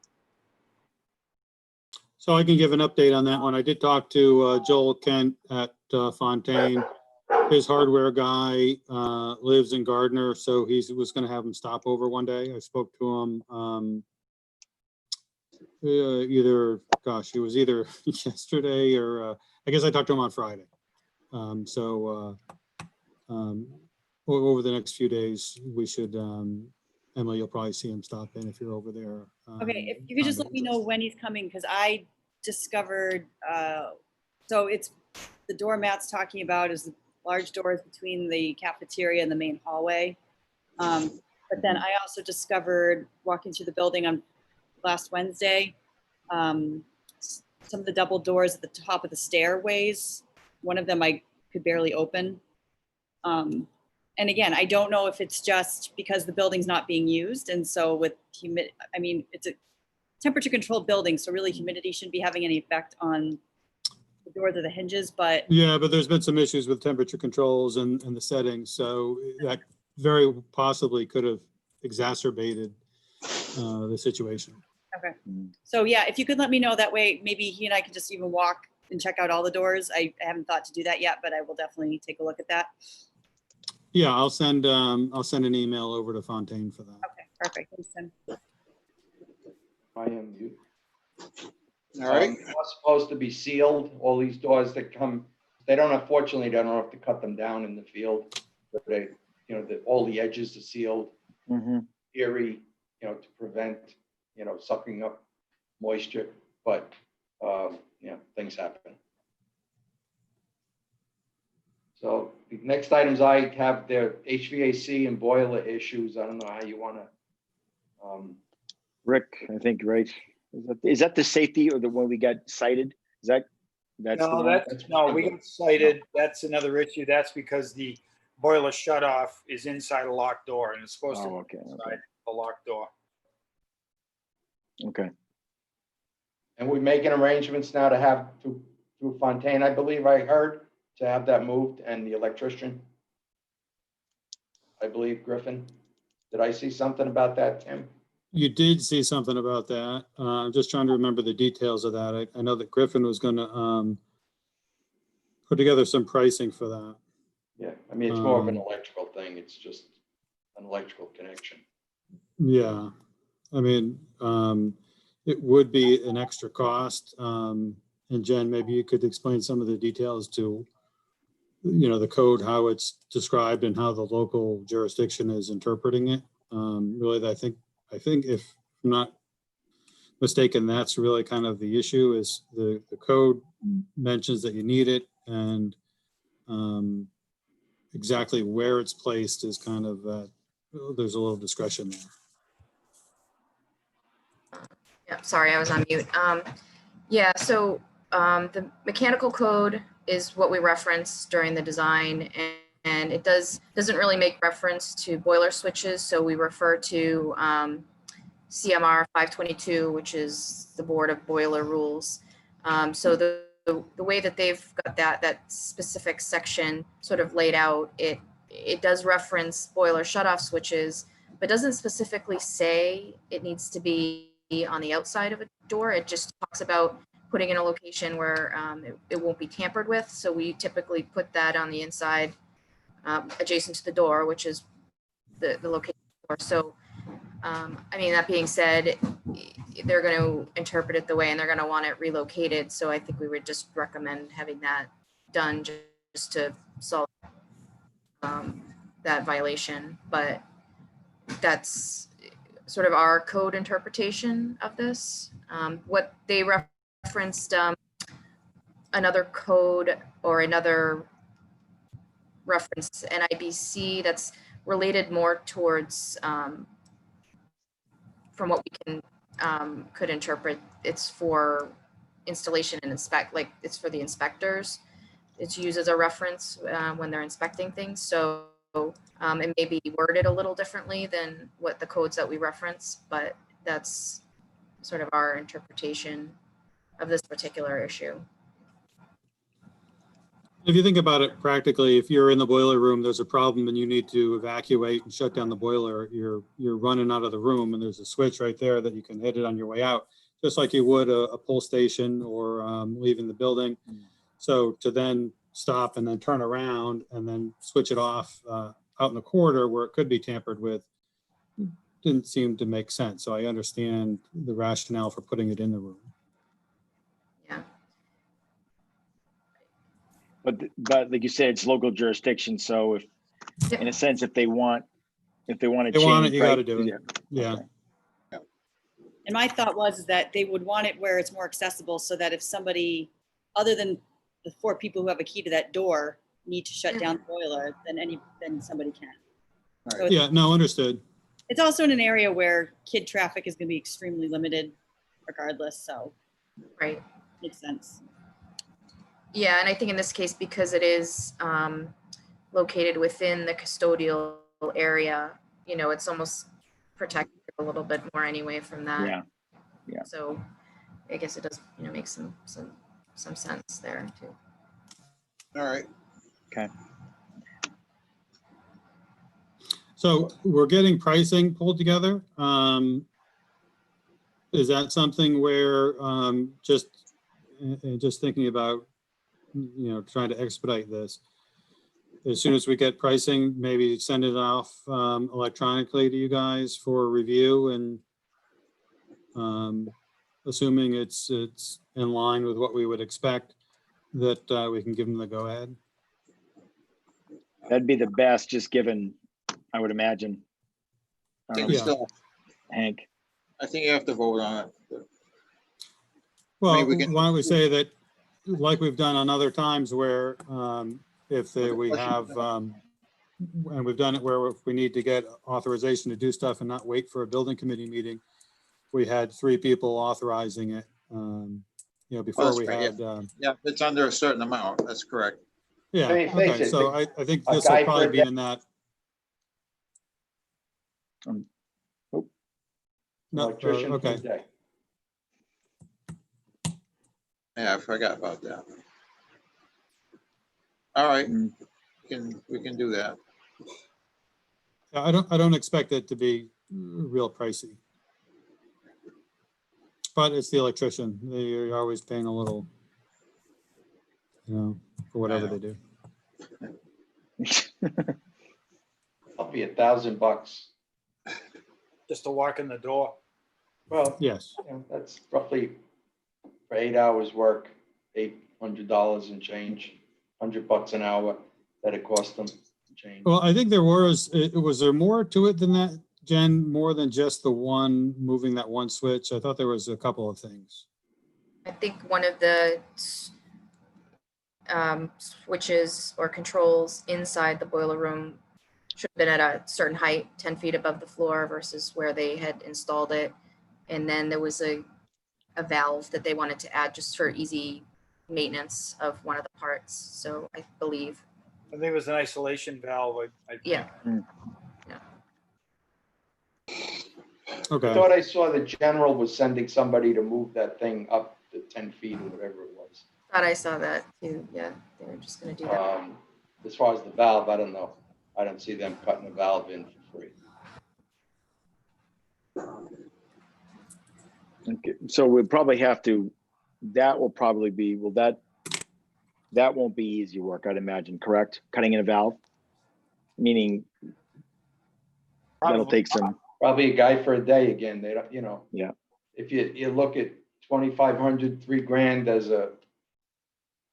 So I can give an update on that one. I did talk to Joel Kent at Fontaine. His hardware guy lives in Gardner, so he was going to have him stop over one day. I spoke to him it was either yesterday or I guess I talked to him on Friday. Over the next few days, we should, Emily, you'll probably see him stop in if you're over there. Okay, if you could just let me know when he's coming, because I discovered, so it's, the door Matt's talking about is the large doors between the cafeteria and the main hallway. But then I also discovered, walking through the building on last Wednesday, some of the double doors at the top of the stairways, one of them I could barely open. And again, I don't know if it's just because the building's not being used. And so with I mean, it's a temperature controlled building, so really humidity shouldn't be having any effect on the doors or the hinges, but. Yeah, but there's been some issues with temperature controls and the settings. So that very possibly could have exacerbated the situation. Okay. So yeah, if you could let me know, that way maybe he and I can just even walk and check out all the doors. I haven't thought to do that yet, but I will definitely take a look at that. Yeah, I'll send an email over to Fontaine for that. Okay, perfect. Thanks, Tim. I am mute. All right. They're supposed to be sealed, all these doors that come, unfortunately, they don't have to cut them down in the field, but they, all the edges are sealed, theory, to prevent, sucking up moisture, but, things happen. So the next items I have, their HVAC and boiler issues. I don't know how you want to. Rick, I think, right? Is that the safety or the one we got cited? That's No, we got cited. That's another issue. That's because the boiler shutoff is inside a locked door and it's supposed to be inside a locked door. Okay. And we're making arrangements now to have through Fontaine, I believe I heard, to have that moved, and the electrician. I believe Griffin. Did I see something about that, Tim? You did see something about that. I'm just trying to remember the details of that. I know that Griffin was going to put together some pricing for that. Yeah, I mean, it's more of an electrical thing. It's just an electrical connection. Yeah, I mean, it would be an extra cost. And Jen, maybe you could explain some of the details to, the code, how it's described and how the local jurisdiction is interpreting it. Really, I think if I'm not mistaken, that's really kind of the issue, is the code mentions that you need it, and exactly where it's placed is kind of there's a little discretion there. Yeah, sorry, I was on mute. Yeah, so the mechanical code is what we reference during the design, and it doesn't really make reference to boiler switches. So we refer to CMR 522, which is the Board of Boiler Rules. So the way that they've got that specific section sort of laid out, it does reference boiler shutoff switches, but doesn't specifically say it needs to be on the outside of a door. It just talks about putting in a location where it won't be tampered with. So we typically put that on the inside, adjacent to the door, which is the location. So, I mean, that being said, they're going to interpret it the way, and they're going to want it relocated. So I think we would just recommend having that done just to solve that violation. But that's sort of our code interpretation of this. What they referenced, another code or another reference, NIBC, that's related more towards, from what we can could interpret, it's for installation and inspect, like it's for the inspectors. It's used as a reference when they're inspecting things. So it may be worded a little differently than what the codes that we reference, but that's sort of our interpretation of this particular issue. If you think about it practically, if you're in the boiler room, there's a problem and you need to evacuate and shut down the boiler, you're running out of the room and there's a switch right there that you can hit it on your way out, just like you would a pull station or leaving the building. So to then stop and then turn around and then switch it off out in the corridor where it could be tampered with didn't seem to make sense. So I understand the rationale for putting it in the room. Yeah. But like you said, it's local jurisdiction. So if, in a sense, if they want to They want change, it, you right? got to do it. Yeah. Okay. And my thought was that they would want it where it's more accessible so that if somebody, other than the 4 people who have a key to that door, need to shut down the boiler, then somebody can. So it's, Yeah, no, understood. it's also in an area where kid traffic is going to be extremely limited regardless. So Right. makes sense. Yeah, and I think in this case, because it is located within the custodial area, you know, it's almost protected a little bit more anyway from that. Yeah. Yeah. So I guess it does, you know, make some sense there too. All right. Okay. So we're getting pricing pulled together. Is that something where just thinking about, you know, trying to expedite this? As soon as we get pricing, maybe send it off electronically to you guys for review, and assuming it's in line with what we would expect, that we can give them the go ahead. That'd be the best, just given, I would imagine. I think we Yeah. still, Hank. I think you have to vote on it. Well, we can- why don't we say that, like we've done on other times where we have, and we've done it where if we need to get authorization to do stuff and not wait for a building committee meeting, we had 3 people authorizing it, you know, before that's we right, had, Yeah, it's under a certain amount. That's correct. yeah, I mean, face okay, it, so I think a this will guy for probably a be day- in that. No, Electrician for okay. the day. Yeah, I forgot about that. All right, Mm. we can do that. I don't expect it to be real pricey. But it's the electrician. They're always paying a little, you know, for whatever they do. I'll be $1,000. Just to walk in the door. Well, Yes. you know, that's roughly for 8 hours work, $800 and change, $100 an hour that it cost them to change. Well, I think was there more to it than that, Jen? More than just the one, moving that one switch? I thought there was a couple of things. I think one of the switches or controls inside the boiler room should have been at a certain height, 10 feet above the floor versus where they had installed it. And then there was a valve that they wanted to add just for easy maintenance of one of the parts. So I believe, I think it was an isolation valve. yeah. I Okay. thought I saw the general was sending somebody to move that thing up to 10 feet or whatever it was. Thought I saw that too. Yeah, they were just going to do that. As far as the valve, I don't know. I don't see them cutting a valve in for free. Okay, so we'll probably have to, that will probably be, well, that won't be easy work, I'd imagine, correct? Cutting in a valve? Meaning that'll take some, Probably a guy for a day again. They don't, you know. Yeah. If you look at 2,500, $3,000 as a, you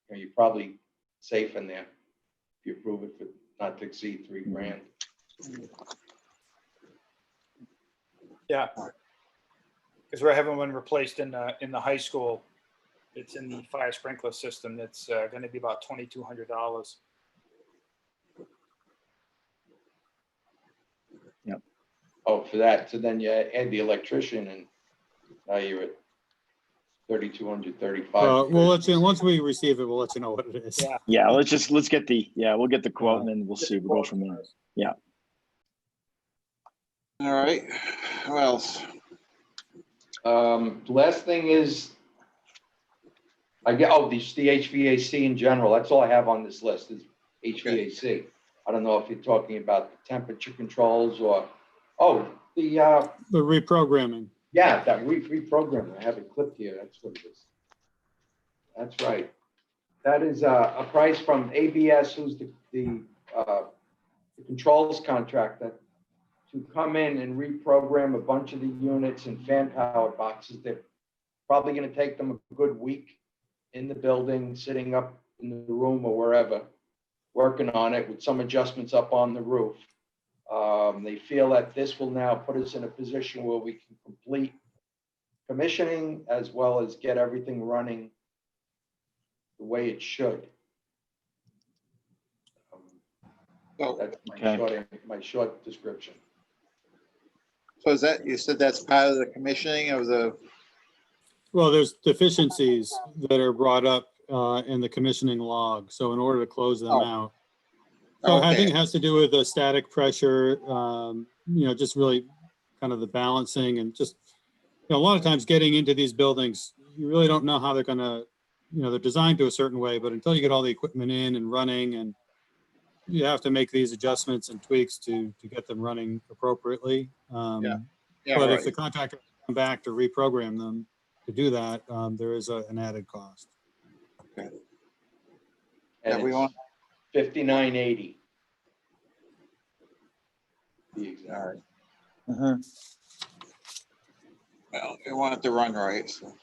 know, you're probably safe in there. If you approve it for not to exceed $3,000. Yeah. Because we're having one replaced in the high school. It's in the fire sprinkler system. That's going to be about $2,200. Oh, for that. So then you add the electrician and now you're at 3,200, 35. We'll let you, once we receive it, we'll let you know what it is. Yeah. yeah, let's get we'll get the quote and then we'll see, we'll go from there. All right, who else? Last thing is, the HVAC in general. That's all I have on this list is HVAC. I don't know if you're talking about the temperature controls or, The reprogramming. yeah, that reprogramming. I have it clipped here. That's what it is. That's right. That is a price from ABS, who's the controls contractor, to come in and reprogram a bunch of the units and fan power boxes. They're probably going to take them a good week in the building, sitting up in the room or wherever, working on it with some adjustments up on the roof. They feel that this will now put us in a position where we can complete commissioning as well as get everything running the way it should. That's my short description. So is that, you said that's part of the commissioning of the, Well, there's deficiencies that are brought up in the commissioning log. So in order to close them out. So I think it has to do with the static pressure, just really kind of the balancing and just, a lot of times getting into these buildings, you really don't know how they're going to, they're designed to a certain way, but until you get all the equipment in and running, and you have to make these adjustments and tweaks to get them running appropriately. But if the contractor come back to reprogram them to do that, there is an added cost. okay. And we want $59.80. The exact. All right. Well, we want it to run right. So.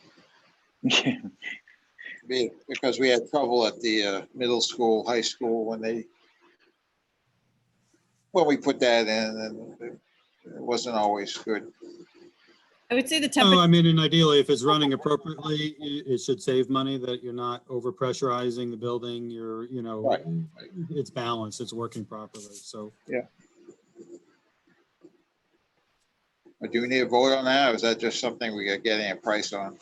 Because we had trouble at the middle school, high school when we put that in, and it wasn't always good. I would say the No, temperature. I mean, and ideally, if it's running appropriately, it should save money that you're not over pressurizing the building. You're, Right. It's balanced, it's working properly. So. Yeah. Do we need a vote on that, or is that just something we are getting a price on?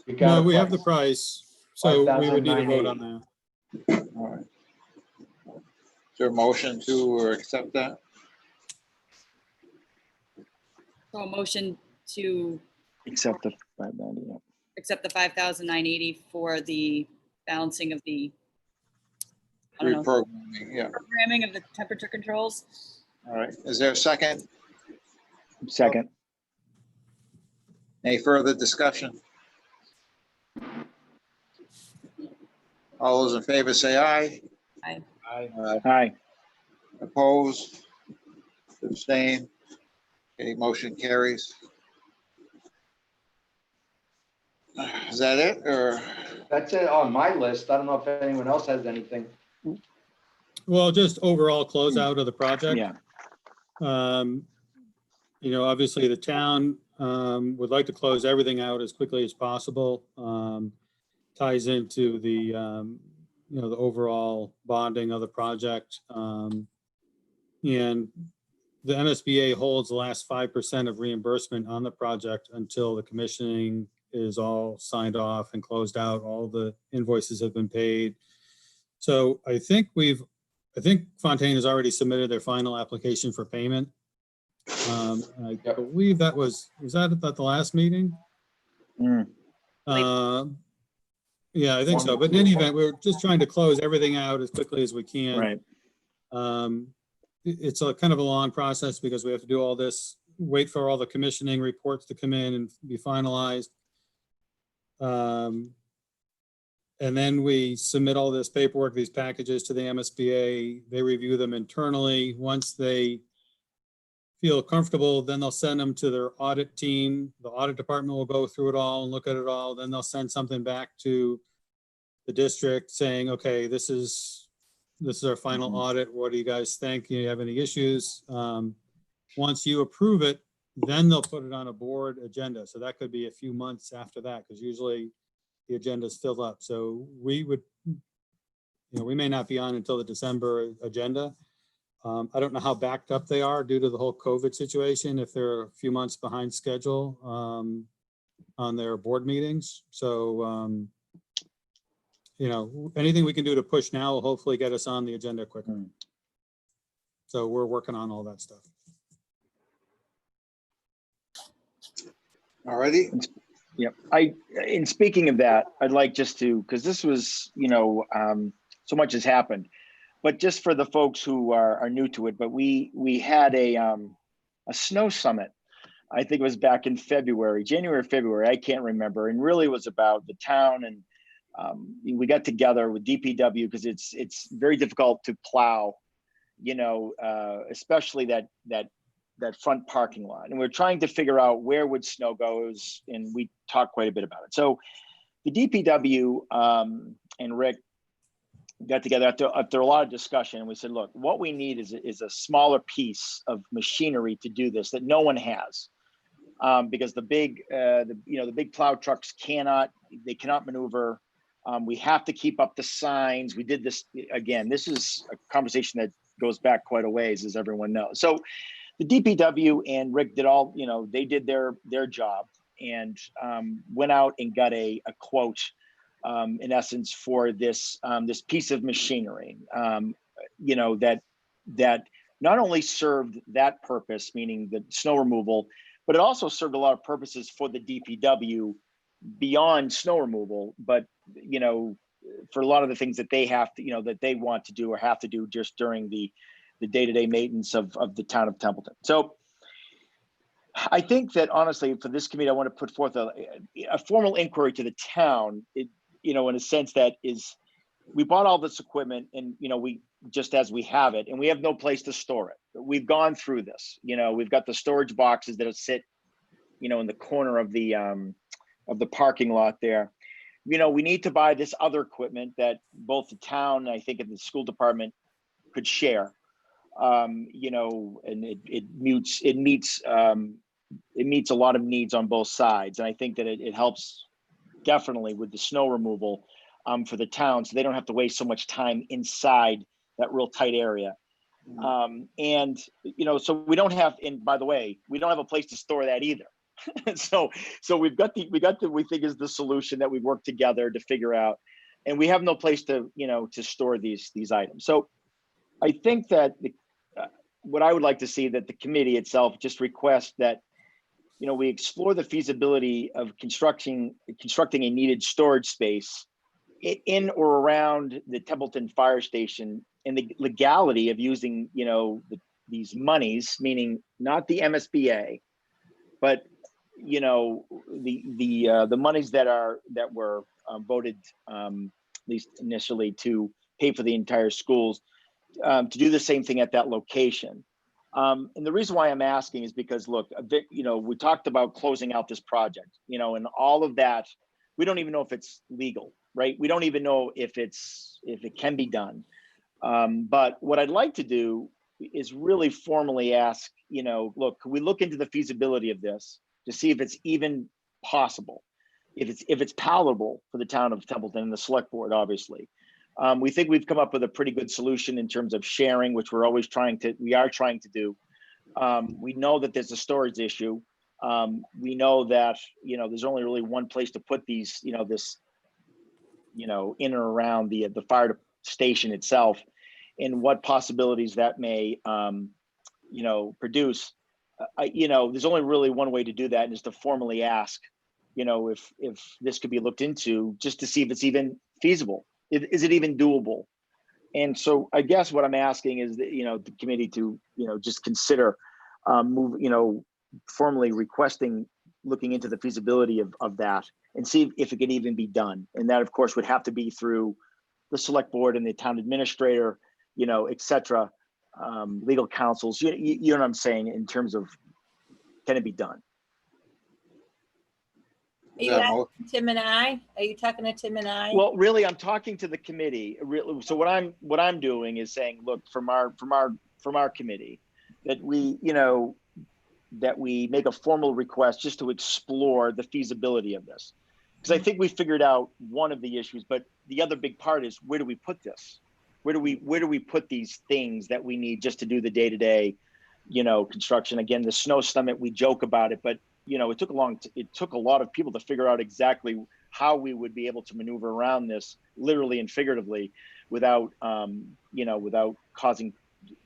No, we have the price, so we would need a vote on that. All right. Is there a motion to accept that? So a motion to Except the 590, yeah. accept the 5,980 for the balancing of the I don't know, Reprogramming, yeah. programming of the temperature controls. All right. Is there a second? Second. Any further discussion? All those in favor say aye. Aye. Aye. Opposed? Abstain? Okay, motion carries. Is that it, or? That's it on my list. I don't know if anyone else has anything. Well, just overall closeout of the project. Yeah. Obviously the town would like to close everything out as quickly as possible. Ties into the, the overall bonding of the project. And the MSBA holds the last 5% of reimbursement on the project until the commissioning is all signed off and closed out. All the invoices have been paid. So I think Fontaine has already submitted their final application for payment. I believe that was that at the last meeting? Yeah, I think so. But in any event, we're just trying to close everything out as quickly as we can. Right. It's a kind of a long process because we have to do all this, wait for all the commissioning reports to come in and be finalized. And then we submit all this paperwork, these packages to the MSBA. They review them internally. Once they feel comfortable, then they'll send them to their audit team. The audit department will go through it all and look at it all. Then they'll send something back to the district saying, okay, this is our final audit. What do you guys think? Do you have any issues? Once you approve it, then they'll put it on a board agenda. So that could be a few months after that, because usually the agenda is filled up. So we would, we may not be on until the December agenda. I don't know how backed up they are due to the whole COVID situation, if they're a few months behind schedule on their board meetings. So, anything we can do to push now will hopefully get us on the agenda quicker. So we're working on all that stuff. Already? Yep. In speaking of that, I'd like just to, because this was, so much has happened, but just for the folks who are new to it, but we had a snow summit. I think it was back in February, January or February, I can't remember, and really was about the town. And we got together with DPW because it's very difficult to plow, especially that front parking lot. And we're trying to figure out where would snow goes, and we talked quite a bit about it. So the DPW and Rick got together after a lot of discussion, and we said, look, what we need is a smaller piece of machinery to do this that no one has. Because the big plow trucks cannot maneuver. We have to keep up the signs. We did this again. This is a conversation that goes back quite a ways, as everyone knows. So the DPW and Rick did they did their job and went out and got a quote, in essence, for this piece of machinery, that not only served that purpose, meaning the snow removal, but it also served a lot of purposes for the DPW beyond snow removal, but, for a lot of the things that they have to, that they want to do or have to do just during the day-to-day maintenance of the town of Templeton. So I think that honestly, for this committee, I want to put forth a formal inquiry to the town, in a sense that is, we bought all this equipment and, we just as we have it, and we have no place to store it. We've gone through this, we've got the storage boxes that sit, in the corner of the parking lot there. We need to buy this other equipment that both the town, I think, and the school department could share. And it meets a lot of needs on both sides. And I think that it helps definitely with the snow removal for the town, so they don't have to waste so much time inside that real tight area. And so we don't have, and by the way, we don't have a place to store that either. so we think is the solution that we've worked together to figure out, and we have no place to store these items. So I think that what I would like to see that the committee itself just request that we explore the feasibility of constructing a needed storage space in or around the Templeton Fire Station, and the legality of using these monies, meaning not the MSBA, but the monies that were voted, at least initially, to pay for the entire schools, to do the same thing at that location. And the reason why I'm asking is because, look, we talked about closing out this project, and all of that. We don't even know if it's legal, right? We don't even know if it can be done. But what I'd like to do is really formally ask, look, can we look into the feasibility of this to see if it's even possible, if it's palatable for the town of Templeton and the select board, obviously. We think we've come up with a pretty good solution in terms of sharing, which we are trying to do. We know that there's a storage issue. We know that, there's only really one place to put these, in and around the fire station itself, and what possibilities that may, produce. There's only really one way to do that, and is to formally ask, if this could be looked into, just to see if it's even feasible. Is it even doable? And so I guess what I'm asking is that, the committee to, just consider formally requesting, looking into the feasibility of that, and see if it could even be done. And that, of course, would have to be through the select board and the town administrator, et cetera, legal counsels, you know what I'm saying, in terms of, can it be done? Are you asking Tim and I? Are you talking to Tim and I? Well, really, I'm talking to the committee. So what I'm doing is saying, look, from our committee, that we make a formal request just to explore the feasibility of this, because I think we figured out one of the issues, but the other big part is, where do we put this? Where do we put these things that we need just to do the day-to-day, construction? Again, the snow summit, we joke about it, but it took a lot of people to figure out exactly how we would be able to maneuver around this, literally and figuratively, without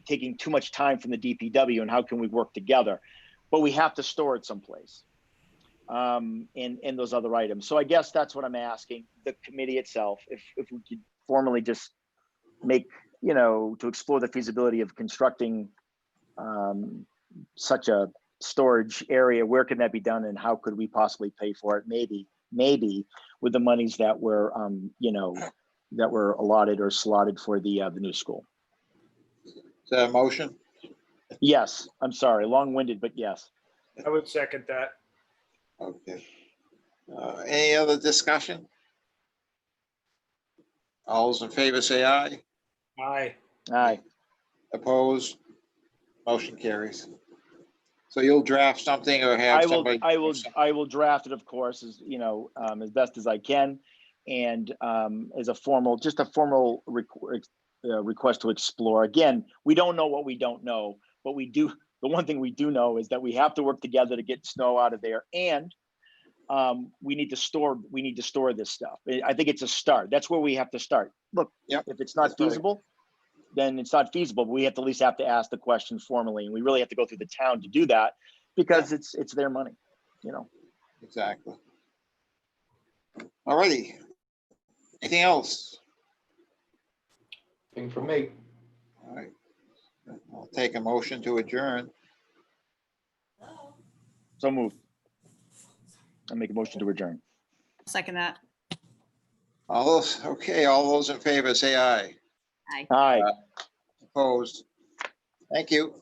taking too much time from the DPW, and how can we work together? But we have to store it someplace. and those other items. So I guess that's what I'm asking the committee itself, if we could formally just make, to explore the feasibility of constructing such a storage area, where can that be done and how could we possibly pay for it? Maybe with the monies that were, that were allotted or slotted for the new school. Is that a motion? Yes, I'm sorry, long-winded, but yes. I would second that. Okay. Any other discussion? All those in favor say aye. Aye. Aye. Opposed? Motion carries. So you'll draft something or have somebody? I will draft it, of course, as best as I can, and as a formal request to explore. Again, we don't know what we don't know, but we do. The one thing we do know is that we have to work together to get snow out of there, and we need to store this stuff. I think it's a start. That's where we have to start. Look, Yep, if it's not that's right. feasible, then it's not feasible, but we have to at least have to ask the question formally, and we really have to go through the town to do that because it's their money, Exactly. All righty. Anything else? Thing for me. All right. I'll take a motion to adjourn. So moved. I make a motion to adjourn. Second that. All those in favor say aye. Aye. Aye. Opposed? Thank you.